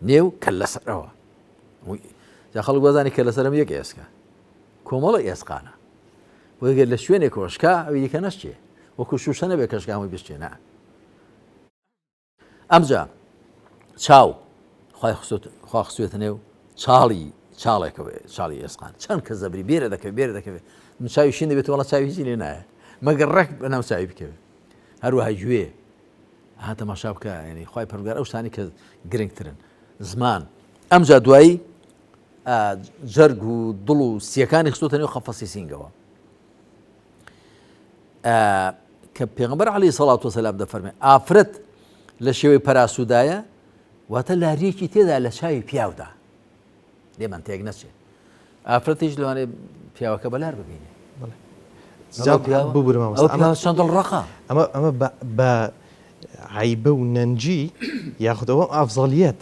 نێو کە لەسەرەوە جا خەڵک وەزانی کە لەسەرم یەک ئێسکە کۆمەڵە ئێسقانە بۆ ئەگەر لە شوێنێک کۆشکا ئەوی دیکە نەشتێ وەکو شوشە نەبێ کەشکاوی بشتێنە. ئەمجا چاو خوا خسوێتە نێو چاڵێکەوە چاڵی ئێسقان چەند کە زەبری بێرە دەکەوێت من چاوی شین دەبێت وەڵا چاوی هیچی لێ نایە مەگەر ڕێک بەناو چاوی بکەوێت هەروەها گوێ تەماشا بکە ینی خوای پەروەردگار ئەو شتانی کە گرنگترن زمان. ئەمجا دوایی جەرگ و دڵ و سیەکانی خستۆتە نێو قەپەسی سینگەوە کە پێغەمبەر عەلەیهی سەڵات وسەلام دەفەرمێ ئافرەت لە شێوەی پەراسوودایە واتە لاریەکی تێدا لە چاوی پیاودا لێمان تێک نەچێت. ئافرەتیش لەوانێ پیاوەکە بەلار ببینێ چەند دڵڕەقە ئەمە بە عیبە و نەنجی یاخودەوە ئافزەڵیەت.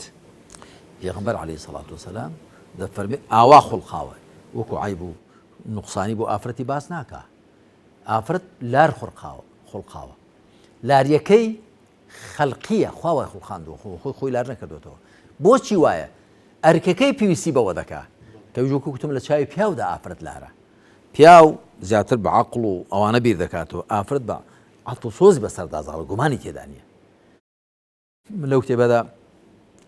پێغەمبەر عەلەیهی سەڵات وسەلام دەفەرمێ ئاوا خوڵقاوە وەکو عیب و نوقسانی بۆ ئافرەتی باس ناکە. ئافرەت لار خوڵقاوە لاریەکەی خەڵقیە خواوای خوڵقاندووە خۆی لار نەکردوێتەوە. بۆچی وایە؟ ئەرکەکەی پێویستی بەوە دەکات کە وژۆکە کوتم لە چاوی پیاودا ئافرەت لارە. پیاو زیاتر بە عەقڵ و ئەوانە بیر دەکاتەوە ئافرەت بە عەتڵ سۆزی بەسەردازاڵە گومانی تێدا نییە. لەو کتێبەدا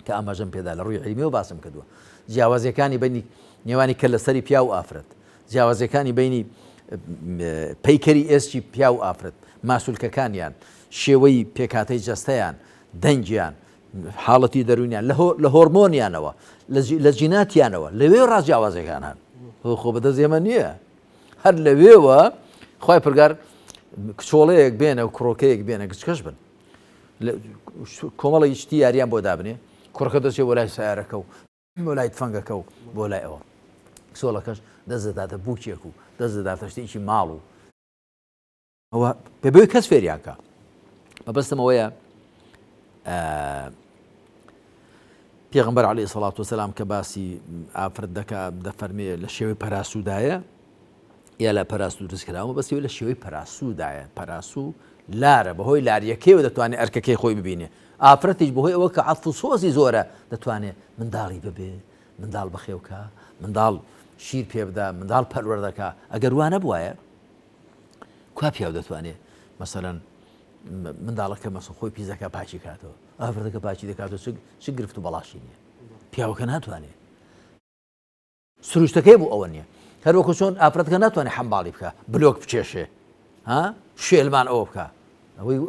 کە ئاماژەم پێدا لە ڕووی عیلمیەوە باسم کردووە جیاوازیەکانی بینی نێوانی کە لەسەری پیا و ئافرەت جیاوازیەکانی بینی پەیکەری ئێسکی پیا و ئافرەت ماسوولکەکانیان شێوەی پێکاتەی جەستەیان دەنگیان حاڵەتی دەروونیان لە هۆرمۆنیانەوە لە جیناتیانەوە لەوێ ڕاجیاوازەکان هەن خۆ بەدەست ئێمە نییە هەر لەوێوە خوای پەروەردگار کچۆڵەیەک بێنە و کوڕۆکەیەک بێنە گچکەش بن کۆمەڵی شتی یاریان بۆ دابنێ کوڕەکە دەچێ بۆ لای سیارەکە و بۆ لای تفەنگەکە و بۆ لای ئەوە کچۆڵەکەش دەست دەداتە بووکێک و دەست دەداتە شتێکی ماڵ و ئەوە بەبێ کەس فێریانکە. مەبەستم ئەوەیە پێغەمبەر عەلەیهی سەڵات وسەلام کە باسی ئافرەت دەفەرمێ لە شێوەی پەراسوودایە یا لە پەراسوو دروست کراوە بەسەوەی لە شێوەی پەراسوودایە پەراسوو لارە بەهۆی لاریەکەیەوە دەتوانێت ئەرکەکەی خۆی ببینێ ئافرەتیش بەهۆی ئەوە کە عەتف و سۆزی زۆرە دەتوانێت منداڵی ببێ منداڵ بەخێوکە منداڵ شیر پێ بدە منداڵ پەروەردەکە ئەگەر وانە بواە کوا پیاو دەتوانێت مەسەلەن منداڵەکە مەسە خۆی پیزەکە پاچی کاتەوە ئافرەتەکە پاچی دەکاتەوە چ گرفت و بەڵاشی نییە پیاوەکە ناتوانێت سروشتەکەی بوو ئەوە نییە هەروەکو چۆن ئافرەتەکە ناتوانێت حەمباڵی بکە بلۆک بچێشێ شێلمان ئەوە بکە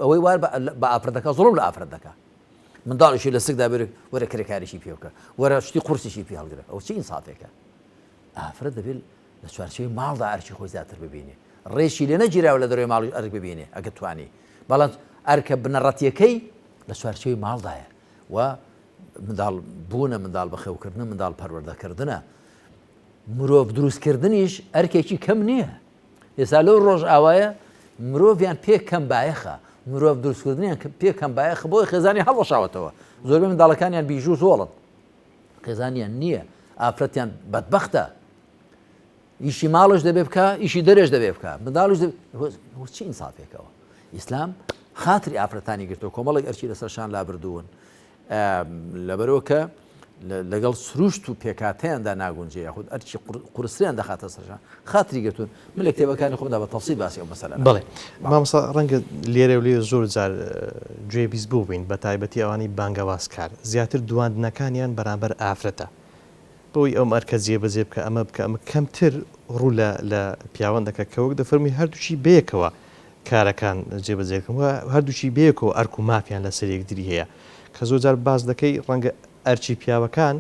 ئەوەی وار بە ئافرەتەکە زۆڵم لە ئافرەت دەکە منداڵیشی لە سکدا بێت وەرە کرێکاریشی پێ بکە وەرە شتی قورسیشی پێ هەڵگرە ئەو چی ئینسافێکە ئافرەت دەبێت لە چوارچێوەی ماڵدا ئەرکی خۆی زیاتر ببینێ ڕێشی لێ نەگیراوە لە دەروی ماڵی ئەرک ببینێ ئەگە توانی بەڵام ئەرکە بنەڕەتیەکەی لە چوارچێوەی ماڵدایە و منداڵ بوونە منداڵ بەخێوکردنە منداڵ پەروەردەکردنە مرۆڤ دروستکردنیش ئەرکێکی کەم نییە ئێستا لەو ڕۆژ ئاوایە مرۆڤیان پێ کەم بایەخە مرۆڤ دروستکردنیان پێ کەم بایەخ بۆی خێزانی هەڵەشاوەتەوە زۆربەی منداڵەکانیان بیژوو زۆڵن خێزانیان نییە ئافرەتیان بەدبەختە ئیشی ماڵش دەبێ بکە ئیشی دەرێش دەبێ بکە منداڵش چی ئینسافێکەوە ئیسلام خاتری ئافرەتانی گرتەوە کۆمەڵێک ئەرچی لەسەرشان لابردوون لەبەرەوە کە لەگەڵ سروشت و پێکاتەیاندا ناگونجێ یاخود ئەرچی قورسیان دەخاتە سەرشان خاتری گرتوون من لە کتێبەکانی خۆمدا بە تەفسیل باسی ئەو مەسەلە بڵێ مامۆستا ڕەنگە لێرە و لێ زۆر جار گوێبیست بوو بین بە تایبەتی ئەوانی بانگەوازکار زیاتر دواندنەکانیان بەرامبەر ئافرەتە بۆی ئەو مەرکە جێبەجێ بکە ئەمە بکە ئەمە کەمتر ڕوو لە پیاوەندەکە کەوەک دەفەرمی هەردووچی بەیەکەوە کارەکان جێبەجێکم و هەردووچی بەیەکەوە ئەرک و مافیان لە سەر یەکتری هەیە کە زۆر جار باز دەکەی ڕەنگە ئەرچی پیاوەکان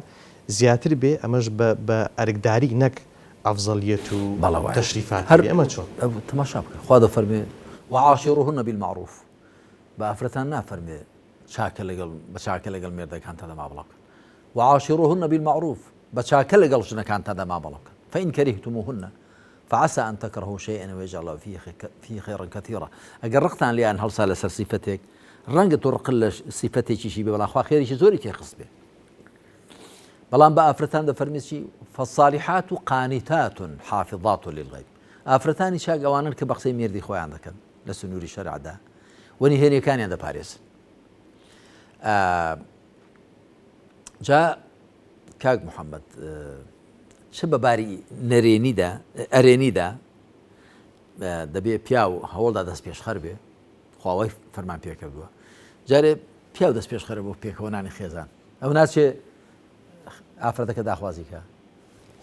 زیاتر بێ ئەمەش بە ئەرکداری نەک ئەفزەڵیەت و تەشریفات ئەمە چۆن تەماشا بکە خوا دەفەرمێ وعاشروهن بالمعروف بە ئافرەتان نافەرمێ بە چاکە لەگەڵ مێردەکان تەدا مابڵە بکەن وعاشروهن بالمعروف بە چاکە لەگەڵ ژنەکان تەدا مابڵە بکەن فإن كرهتموهن فعسى أن تكرهوا شيئا ويجعل الله فيه خيرا كثيرا ئەگەر ڕقتان لیان هەڵسا لەسەر سیفەتێک ڕەنگە تو ڕقل لە سیفەتێکیشی بێ بەڵام خوا خێریشی زۆری تێخست بێ بەڵام بە ئافرەتان دەفەرمی چی فالصالحات قانتات حافظات للغيب ئافرەتانی چاک ئەوانن کە بە قسەی مێردی خۆیان دەکەن لە سنووری شەرعدا وەنیهێنیەکانیان دەپارێزن جا کاک محەممەد چ بەباری نەرێنیدا ئەرێنیدا دەبێ پیا و هەوڵدا دەست پێشخەر بێ خواوەی فەرمان پێکردووە جارێ پیا و دەست پێشخەرە بۆ پێکەوەنانی خێزان ئەو ناچێ ئافرەتەکە داخوازی کە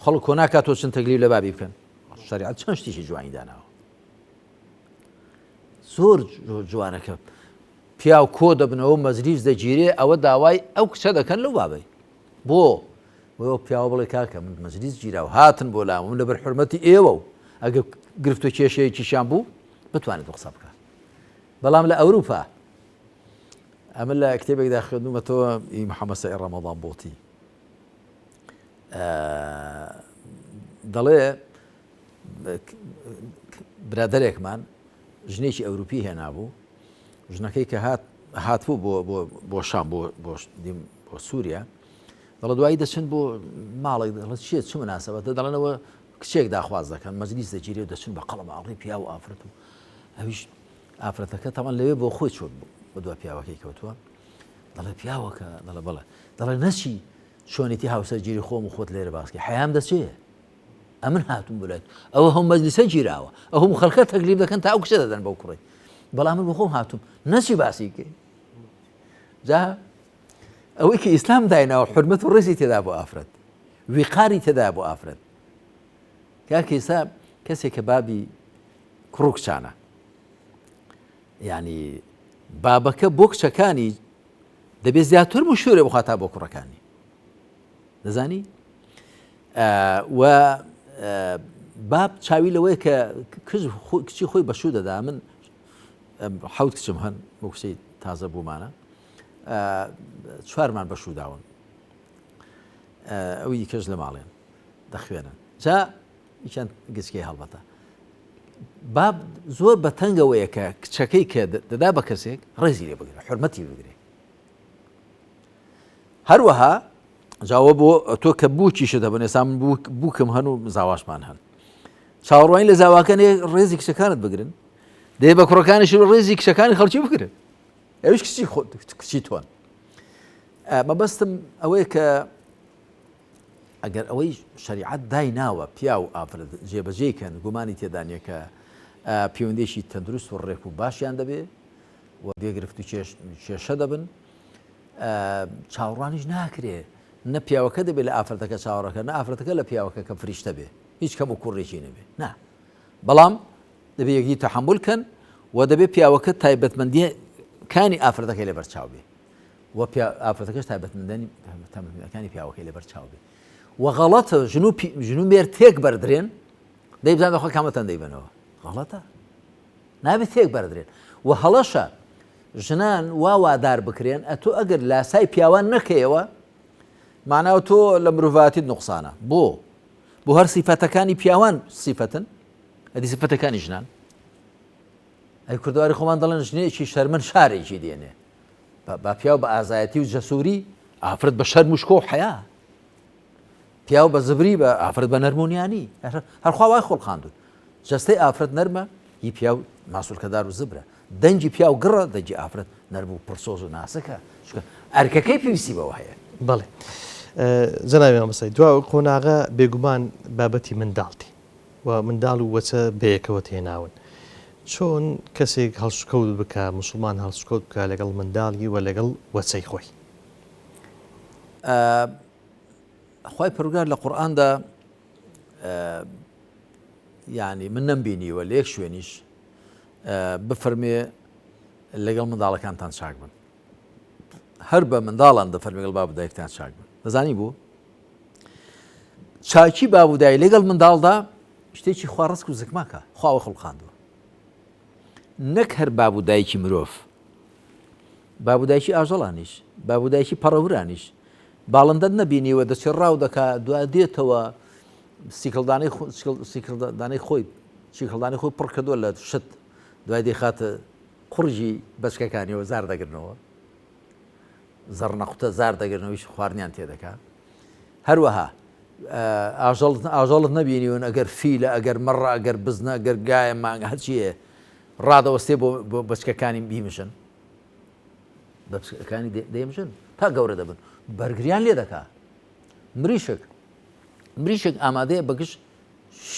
خەڵک کۆ ناکات تۆ چەند تەکلیف لە بابی بکەن شەریعەت چەند شتێکی جوانی داناوە زۆر جوانەکە پیا و کۆ دەبنەوە مەجلیس دەگیرێ ئەوە داوای ئەو کچە دەکەن لەو بابەی بۆ پیاوە بڵێ کاکە من مەجلیس گیراوە هاتن بۆ لام من لەبەر حورمەتی ئێوە و ئەگە گرفت و کێشەیەکیشیان بوو بتوانێت قسە بکە بەڵام لە ئەوروپا ئەمە لە کتێبێکدا خوێندومەتەوە محەممەد سەعید ڕەمەضان بۆتی دەڵێ برادەرێکمان ژنێکی ئەوروپی هێنابوو ژنەکەی کە هاتبوو بۆ شام بۆ سووریا دەڵە دوایی دەچن بۆ ماڵێک دەڵێت چێت چ مناسبەتە دەڵێنەوە کچێک داخواز دەکەن مەجلیس دەگیرێ و دەچن بە قەڵەم ئاڵی پیا و ئافرەت و ئەویش ئافرەتەکە تەمان لەوێ بۆ خۆی چۆت بە دو پیاوەکەی کەوتووە دەڵێ پیاوەکە دەڵێ بڵێ دەڵێ نەچی چۆنیتی هاوسەرگیری خۆم و خۆت لێرە باسکە حەیام دەچێ ئەمن هاتوون بڵێت ئەوە هەم مەجلیسە گیراوە ئەو خەڵکە تەکلیف دەکەن تا ئەو کچە دەدەن بەو کوڕی بەڵام من بۆ خۆم هاتووم نەچی باسیکە جا ئەوەی کە ئیسلام دایناوە حورمەت و ڕێزی تێدا بۆ ئافرەت ویقاری تێدا بۆ ئافرەت کاکە ئێستا کەسێک کە بابی کوڕ و کچانە یعنی بابەکە بۆ کچەکانی دەبێت زیاتر مشهورێ بخاتە بۆ کوڕەکانی دەزانی و باب چاوی لەوەیە کە کچی خۆی بەشوو دەدا من حەوت کچم هەن بۆ کچەی تازە بوومانە چوارمان بەشوو داون ئەوی کەش لە ماڵێن دەخوێنن جا هیچیان گچکەی هەڵبەتە باب زۆر بە تەنگەوەیە کە کچەکەی کە دەدا بە کەسێک ڕێزی لێ بگرێ حورمەتی بگرێ هەروەها جاوە بۆ تۆ کە بووکیشە دەبن ئێستا من بووکم هەن و زاواشمان هەن چاوەڕوانی لە زاواکەن ڕێزی کچەکانت بگرن دێ بە کوڕەکانیش ڕێزی کچەکانی خەڵکی بکرێت ئەوش کچی تۆن مەبەستم ئەوەیە کە ئەگەر ئەوەی شریعەت دای ناوە پیا و ئافرەت جێبەجێکەن گومانی تێدانە کە پەیوەندیشی تەندروست و ڕێک و باشیان دەبێ و بێگرفت و کێشە دەبن چاوەڕوانیش ناکرێ نە پیاوەکە دەبێت لە ئافرەتەکە چاوەڕەکە نە ئافرەتەکە لە پیاوەکە کە فریشتە بێ هیچ کەم و کوڕێکی نەبێ نا بەڵام دەبێت یەکی تەحملکەن و دەبێت پیاوەکە تایبەتمەندیەکانی ئافرەتەکەی لەبەر چاو بێ و ئافرەتەکەش تایبەتمەندەکانی پیاوەکەی لەبەر چاو بێ و غەڵەتە ژن و مێر تێک بەردرێن دەیبزان بەخۆ کامەتەن دەیبنەوە غەڵەتە نابێت تێک بەردرێن و هەڵەشە ژنان وادار بکرێن ئەتۆ ئەگەر لاسای پیاوان نەکەیەوە معناوە تۆ لە مرۆڤاتیت نوقسانە بۆ هەر سیفەتەکانی پیاوان سیفەتن ئەدی سیفەتەکانی ژنان ئەی کوردواری خۆمان دەڵێن ژنێکی شەرمن شارێکی دێنێ با پیاو بە ئازایەتی و جەسووری ئافرەت بە شەرم و شکۆ و حەیا پیاو بە زبری بە ئافرەت بە نەرمونیانی هەرخوا وای خۆڵخاندون جەستەی ئافرەت نەرمە هی پیاو ماسوولکەدار و زبرە دەنجی پیاو گڕە دەنجی ئافرەت نەرم و پرسۆز و ناسەکە ئەرکەکەی پێویستی بەوە هەیە بەڵێ جەنابی مامۆستا دوا قۆناغا بێگومان بابەتی منداڵتی و منداڵ و وەچە بەیەکەوە تێناون چۆن کەسێک هەڵسوکەوت بکە موسڵمان هەڵسوکەوت بکە لەگەڵ منداڵی و لەگەڵ وەچەی خۆی خوای پەروەردگار لە قورئاندا یعنی من نەمبینیوە لە یەک شوێنیش بفەرمێ لەگەڵ منداڵەکانتان چاک بن هەر بە منداڵان دەفەرمێ لەگەڵ بابودایکتان چاک بن دەزانی بوو چاکی بابودایی لەگەڵ منداڵدا شتێکی خوا ڕسک و زگماکە خواوە خڵقاندووە نەک هەر بابودایکی مرۆڤ بابودایکی ئاژەڵانیش بابودایکی پەڕەورانیش باڵندەت نەبینیوە دەچێت ڕاو دەکا دوای دێتەوە سیکڵدانەی خۆی چیکڵدانی خۆی پڕ کردووە لە شت دوای دێخاتە قوڕژی بەچکەکانیەوە زار دەگرنەوە زەڕنەقوتە زار دەگرنەوەیش خواردنیان تێدەکات هەروەها ئاژەڵت نەبینیون ئەگەر فیلە ئەگەر مەڕە ئەگەر بزنە ئەگەر گایە مانگە هەرچیە ڕادەوەستێ بۆ بەچکەکانی بیمشن بەچکەکانی دێمژن تا گەورە دەبن بەرگریان لێ دەکا مریشک ئامادەیە بەگشت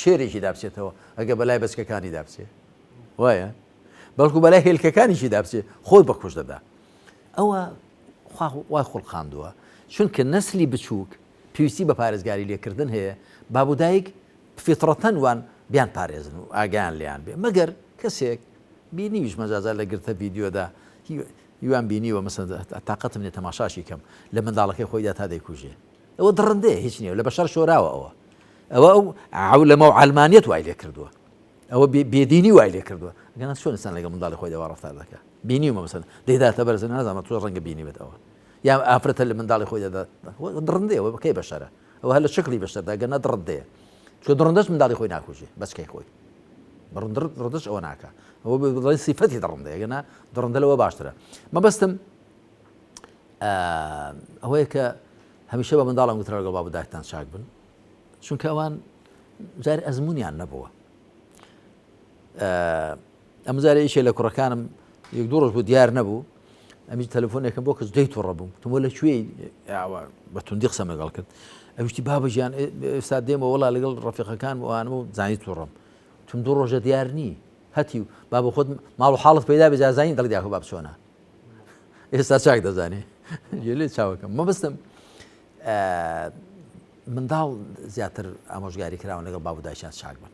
شێرێکی دابچێتەوە ئەگە بەلای بەچکەکانی دابچێ وایە بەڵکو بەلای هێلکەکانیشی دابچێ خۆی بەکوش دەدا ئەوە وای خۆڵخاندووە چونکە نەسلی بچووک پێویستی بە پارێزگاری لێکردن هەیە بابودایک فیتڕەتەن وان بیان پارێزن و ئاگیان لیان بێ مەگەر کەسێک بینیویش مەجازە لە گرتە ڤیدیۆدا یوان بینیوە مەسەن تااقەتم لێ تەماشاشی کەم لە منداڵەکەی خۆیدا تا دەیکوژێ ئەوە دڕندەیە هیچ نییە لە بەشەر شۆراوە ئەوە لەمە و عەلمانیەت وای لێ کردووە ئەوە بێدینی وای لێ کردووە گەنا چۆنستان لەگەڵ منداڵی خۆی دەوا ڕەفتار دەکات بینیومە مەسەن دەیداتە بەرزن نازانمە تۆ ڕەنگە بینیوێت ئەوە یا ئافرەتە لە منداڵی خۆی دەدا دڕندەیەوە بەکەی بەشەرە ئەوە هەر لە شکلی بەشەردا گەنە دڕندەیە چۆ دڕندەش منداڵی خۆی ناکوژێ بەچکەی خۆی ڕندش ئەوە ناکە ئەوە بڵێ سیفەتی دڕندەیە گەنا دڕندە لەوە باشترە مەبەستم ئەوەیە کە هەمیشە بە منداڵم گوترا لەگەڵ بابودایکتان چاک بن چونکە ئەوان جارێ ئەزممویان نەبووە ئەم جارێ ئیشێ لە کوڕەکانم یەک دوو ڕۆژ بوو دیار نەبوو ئەمیش تەلەفۆنێکم بۆ کەس دەی تووڕە بووم تۆ لە کوێی بە توندی قسەم لەگەڵ کرد ئەوشتی بابەژیان ئێستا دێمە وەڵا لەگەڵ ڕەفیقەکان وانم و زانی تووڕم تم دوو ڕۆژە دیار نی هەتی و بابە خۆت ماڵ و حاڵت پەیدا بێ جازانی دڵی دیاکە باب چۆنە ئێستا چاک دەزانێ لێ چاوەکەم مەبەستم منداڵ زیاتر ئامۆژگاری کراوە لەگەڵ بابودایکیان چاک بن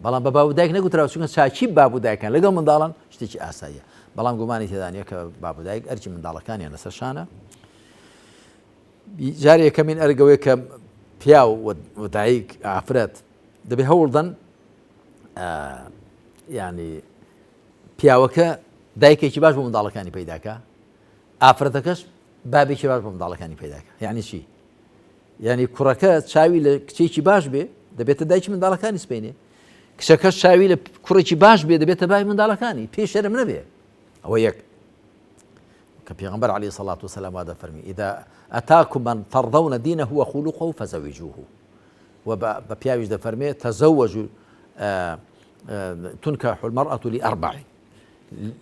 بەڵام بە بابودایک نەگوتراوە چونکە چاکی بابودایکان لەگەڵ منداڵان شتێکی ئاساییە بەڵام گومانی تێدانە کە بابودایک ئەرکی منداڵەکانیان لەسەر شانە جارێ یەکەمین ئەرگەوەی کە پیا و دایک ئافرەت دەبێ هەوڵدەن ینی پیاوەکە دایکێکی باش بۆ منداڵەکانی پەیداکە ئافرەتەکەش بابێکی باش بۆ منداڵەکانی پەیداکە یعنی چی یعنی کوڕەکە چاوی لە کچێکی باش بێ دەبێتە دایکی منداڵەکانی سپێنێ کچەکەش چاوی لە کوڕێکی باش بێ دەبێتە بای منداڵەکانی پێش شەرم نەبێ ئەوە یەک کە پێغەمبەر عەلەیهی سەڵات وسەلام وا دەفەرمی ئیدا ئەتاکم من تەڕضەونە دینەهو وەخولوقەهو فەزەویجوهو و بە پیاویش دەفەرمێ تەزەوەجوا تنكح المرأة لأربع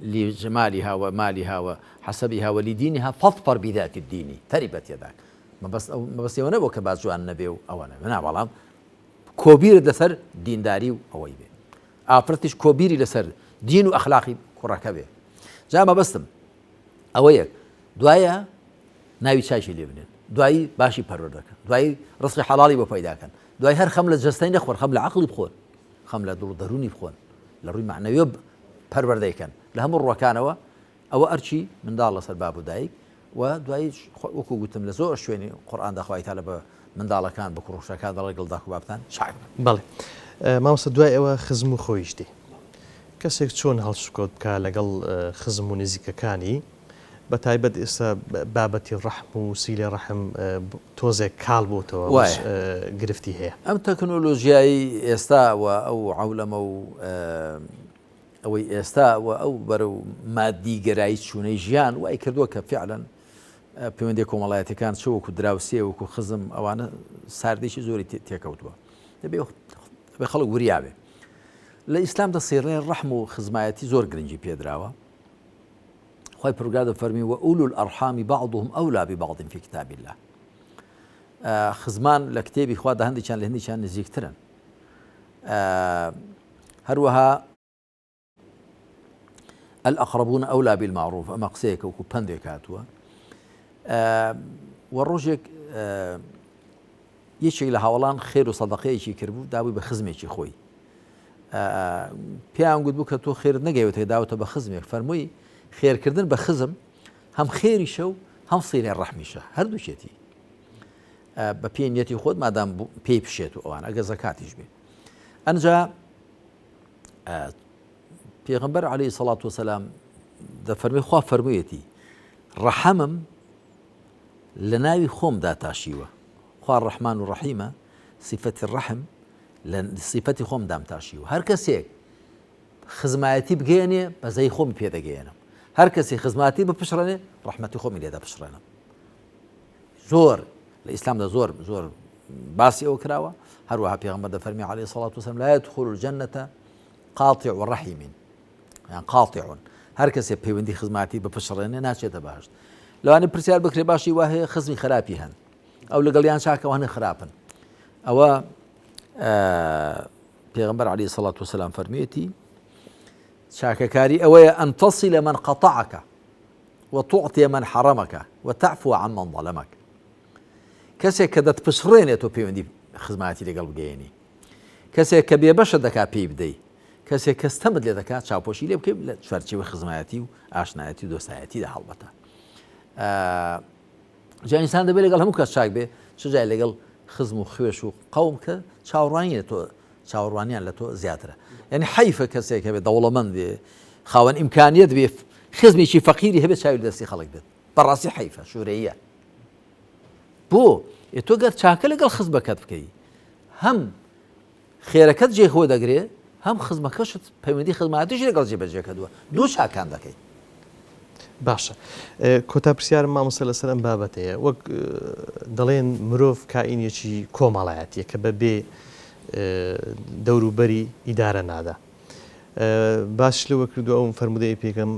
لجمالها ومالها وحسبها ولدينها فاظفر بذات الدين تربت يداك. ما بس يونبو كبازوان نبي أو أنا من أولام كوبير لسر دين داري أوي به أفرتش كوبيري لسر دين وأخلاقي كركبه جاء ما بستم أويك دعاء ناوي شاشي لبنان دعاء باشي بردك دعاء رزق حلالي بفيداك دعاء هر خملة جستين أخبر خملة عقلي بخون خملة ضروري بخون لروي معنى يب پەروەردەیەکەن لە هەموو ڕوەکانەوە ئەوە ئەرچی منداڵ لەسەر باب و دایک و دوایی وەکو گوتم لە زۆر شوێنی قورئاندا خوای تاالە بە منداڵەکان بە کوڕەکان دەڵێ گڵداک و بابتان شاعر بەڵێ مامۆستا دوای ئەوە خزم و خۆیشتی کەسێک چۆن هەڵسوکەوت بکە لەگەڵ خزم و نزیکەکانی بە تایبەت ئێستا بابەتی ڕەحم و سیلێ ڕەحم تۆزێک کاڵ بووتەوە گرفتی هەیە ئەم تەکنۆلۆژیایی ئێستا و ئەو عەولەمە و ئەوەی ئێستا و ئەو بەرەو مادیگەرایی چوونەی ژیان وای کردووە کە فعلاً پەیوەندی کۆمەڵایەتەکان چ وەکو دراوسێ وەکو خزم ئەوانە ساردێکی زۆری تێکەوتووە دەبێ خەڵک وریابێ لە ئیسلامدا سێڕێ ڕەحم و خزمایەتی زۆر گرنگی پێدراوە خوای پروردگار دەفەرمی وأولو الأرحام بعضهم أولى ببعض في كتاب الله خزمان لە کتێبی خوا هەندێکیان لە هەندێکیان نزیکترن هەروەها الأقربون أولى بالمعروف أما قسيك وكو بندك هاتوا والرجك يشي لهاولان خير وصدقه يشي كربو داوي بخزمه يشي خوي بيان قد بوك تو خير نجاوته داوته بخزمه فرموي خير كردن بخزم هم خير شو هم صير الرحمه شه هردو شتي ببين يتي خود ما دام بيب شتو او انا زكاتي يجبي انجا پیغمبر علیه الصلاة والسلام دا فرمی خواه فرمویتی رحمم لناوی خوم دا تاشیوه خواه الرحمن الرحيمة صفة الرحم صفة خوم دام تاشیوه هر کسی خزماتی بگینه بزای خوم پیدا گینم هر کسی خزماتی بپشرنه رحمتی خومی لیدا پشرنم زور الإسلام دا زور باسی او کراوه هر وها پیغمبر دا فرمی علیه الصلاة والسلام لا يدخل الجنة قاطع الرحم يعني قاطع هر کسی پەیوەندی خزماتی بپشڕێنێ ناچێتە باشت لەوانەیە پرسیار بکرێ باشی وایە خزمی خراپی هەن ئەو لەگەڵیان چاکەوە هەنە خراپن ئەوە پێغەمبەر عەلەیهی الصلاة والسلام فەرموویەتی چاکەکاری ئەوەیە ئەن تەصیلە من قەطەعەکە وتعطي من حرمك وتعفو عن من ظلمك کەسێک کە دەتپشڕێنێت تۆ پەیوەندی خزماتی لەگەڵ بگەیەنی کەسێک کە بێبەشە دەکا پێی بدەی کەسێک کەستەمت لێ دەکات چاوپۆشی لێ بکەیت لە چوارچێوەی خزمایەتی و ئاشنایەتی و دۆستایەتیدا هەڵبەتە جا ئینسان دەبێت لەگەڵ هەموو کەس چاک بێ چ جای لەگەڵ خزم و خوێش و قەوم کە چاوەڕوانیان لە تۆ زیاترە یعنی حەیفە کەسێک هەبێت دەوڵەمەند بێ خاوەن ئیمکانیەت بێ خزمێکی فەقیری هەبێت چاوی دەستی خەڵک بێت بەڕاستی حەیفە شوورەیە بۆ تۆ گەر چاکە لەگەڵ خزمەکەت بکەی هەم خێرەکەت جێخۆ دەگرێ هەم خزمەکەشت پەیوەندی خزماتیش لەگەڵ جێبەجێ کردووە دوو چاکان دەکەی باشە کۆتا پرسیارم مامۆستا لەسەر ئەم بابەتەیە وەک دەڵێن مرۆڤ کائینێکی کۆمەڵایەتیە کە بەبێ دەوروبەری ئیدارە نادا باش لەوە کردو ئەو فەرمودەی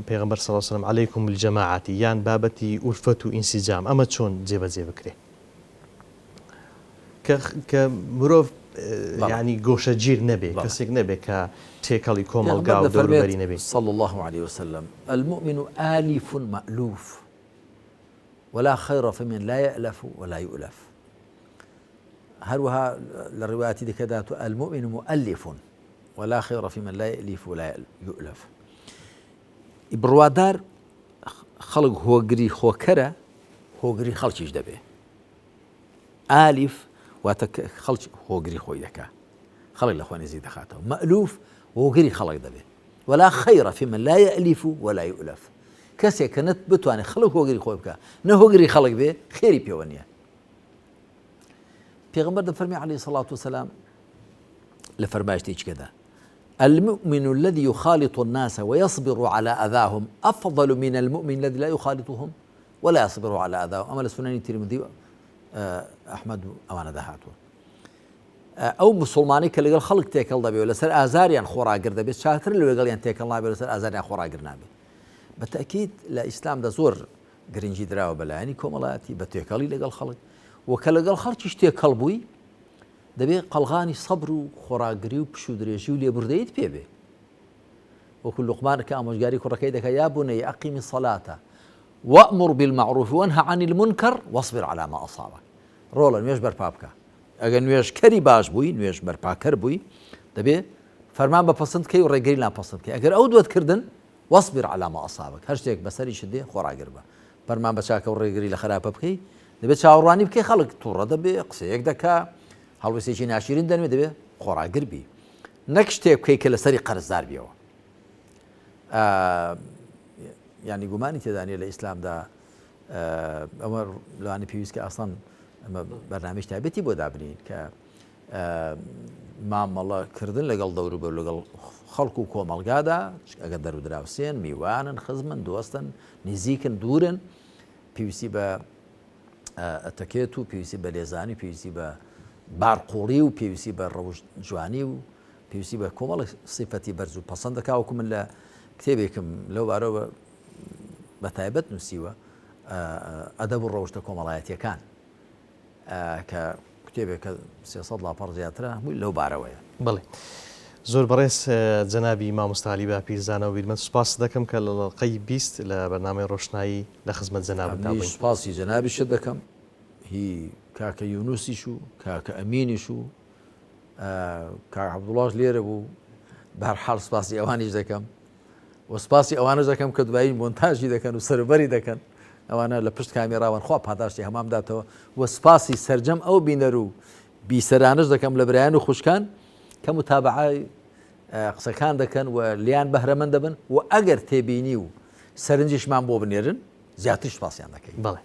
پێغەمبەر صلی الله علیه و سلم عەلەیکم بالجەماعەتی یان بابەتی ئولفەت و ئینسیجام ئەمە چۆن جێبەجێ بکرێ کە مرۆڤ يعني گۆشە گیر نەبێ کەسێک نەبێ کە تێکەڵی کۆمەڵگا و دەوروبەری نەبێ صلى الله عليه وسلم المؤمن آلف مألوف ولا خير في من لا يألف ولا يؤلف هروها للروايات دي كذا المؤمن مؤلف ولا خير في من لا يألف ولا يؤلف بروادار خلق هوگری خوکره هوگری خلچیش دەبێ آلف واتە خەڵک هۆگری خۆی دەکا خەڵک لە خۆ نزیک دەخاتەوە مەئلوف هۆگری خەڵک دەبێت ولا خەیرە فی من لا یەئلیف ولا یؤلف کەسێک کە نەت بتوانێت خەڵک هۆگری خۆی بکە نە هۆگری خەڵک بێ خێری پێوە نییە پێغەمبەر دەفەرمێ عەلەیهی الصلاة والسلام لە فەرمایشتێکدا المؤمن الذي يخالط الناس ويصبر على أذاهم أفضل من المؤمن الذي لا يخالطهم ولا يصبر على أذاهم أما لسنن الترمذي أحمد أوانا دهاتو ئەو مسلمانی کە لەگەڵ خەڵک تێکەڵ دەبێت لەسەر ئازاریان خۆراگر دەبێت چاکتر لە لەگەڵیان تێکەڵ نابێت لەسەر ئازاریان خۆراگر نابێت بە تەکید لە ئیسلامدا زۆر گرنگی درراوە بەلایەنی کۆمەڵایەتی بە تێکەڵی لەگەڵ خەڵک وەکە لەگەڵ خەڵکیش تێکەڵ بووی دەبێت قەڵغانی سەبر و خۆراگری و پش و درێژی و لێبوردەیت پێبێ وەکو لوقمانەکە ئامۆژگاری کوڕەکەی دەکە یا بوونەی ئەقیمی سەلاتە وأمر بالمعروف وانهى عن المنكر واصبر على ما أصابك ڕۆڵە نوێژ بەرپا بکە ئەگەر نوێژکەری باش بووی نوێژ بەرپاکەر بووی دەبێت فەرمان بە پەسەند کەی و ڕێگەری لا پەسەند کەی ئەگەر ئەو دووەتکردن واصبر على ما أصابك هەر شتێک بەسەریشت دێ خۆراگر بە فەرمان بە چاکە و ڕێگەری لە خراپە بکەی دەبێت چاوەڕوانی بکەی خەڵک تووڕە دەبێ قسەیەک دەکا هەڵوێستێکی ناشرین دەنوێت دەبێت خۆراگر بی نەک شتێک بکەی کە لەسەری قەرزدار بیەوە یعنی گومانی تێدانێت لە ئیسلامدا ئەمە لەوانەیە پێویست کە ئاسان ئەمە بەرنامەی تایبەتی بۆ دابنین کە مامەڵەکردن لەگەڵ دەوروبەر لەگەڵ خەڵک و کۆمەڵگادا ئەگەر دەرودراوسێن میوانن خزمن دۆستن نزیکن دوورن پێویستی بە ئەتەکێت و پێویستی بە لێزانی پێویستی بە بارقوڵی و پێویستی بە ڕەوش جوانی و پێویستی بە کۆمەڵی سیفەتی بەرز و پەسەند دەکاوەکو من لە کتێبێکم لەو بارەوە بە تایبەت نووسیوە ئەدەب و ڕەوشتە کۆمەڵایەتیەکان کە کتێبێک کە 300 لاپەڕ زیاترە هەمووی لەو بارەوەیە بڵێ زۆر بەڕێز جەنابی مامۆستالی با پیرزانەوە بیرمەند سوپاس دەکەم کە لە ڵقەی 20 لە بەرنامەی ڕۆشنایی لە خزمەت جەنابتدا بووین سوپاسی جەنابیشت دەکەم هی کاکە یونوسیش و کاکە ئەمینیش و کاک عەبدوڵڵاش لێرە بوو بەهەرحاڵ سوپاسی ئەوانیش دەکەم و سوپاسی ئەوانش دەکەم کە دوایی مۆنتاژی دەکەن و سەربەری دەکەن ئەوانە لە پشت کامێراوان خوا پاداشتی هەمام داتەوە و سوپاسی سەرجەم ئەو بینەر و بیسەرانش دەکەم لە برایان و خوشکان کە متابعای قسەکان دەکەن و لیان بەهرەمەند دەبن و ئەگەر تێبینی و سەرنجیشمان بۆ بنێرن زیاتر سوپاسیان دەکەین بەڵێ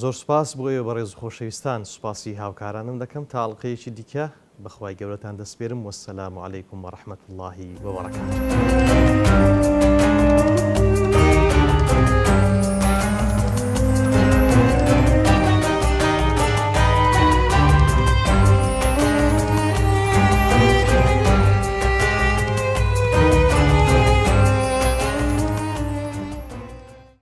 زۆر سوپاس بۆیە بەڕێز خۆشەویستان سوپاسی هاوکارانم دەکەم تاڵقەیەکی دیکە بەخوای گەورەتان دەسپێرم وەسەلام عەلەیکم وەڕەحمەتوڵڵاهی وبەڕەکاتوه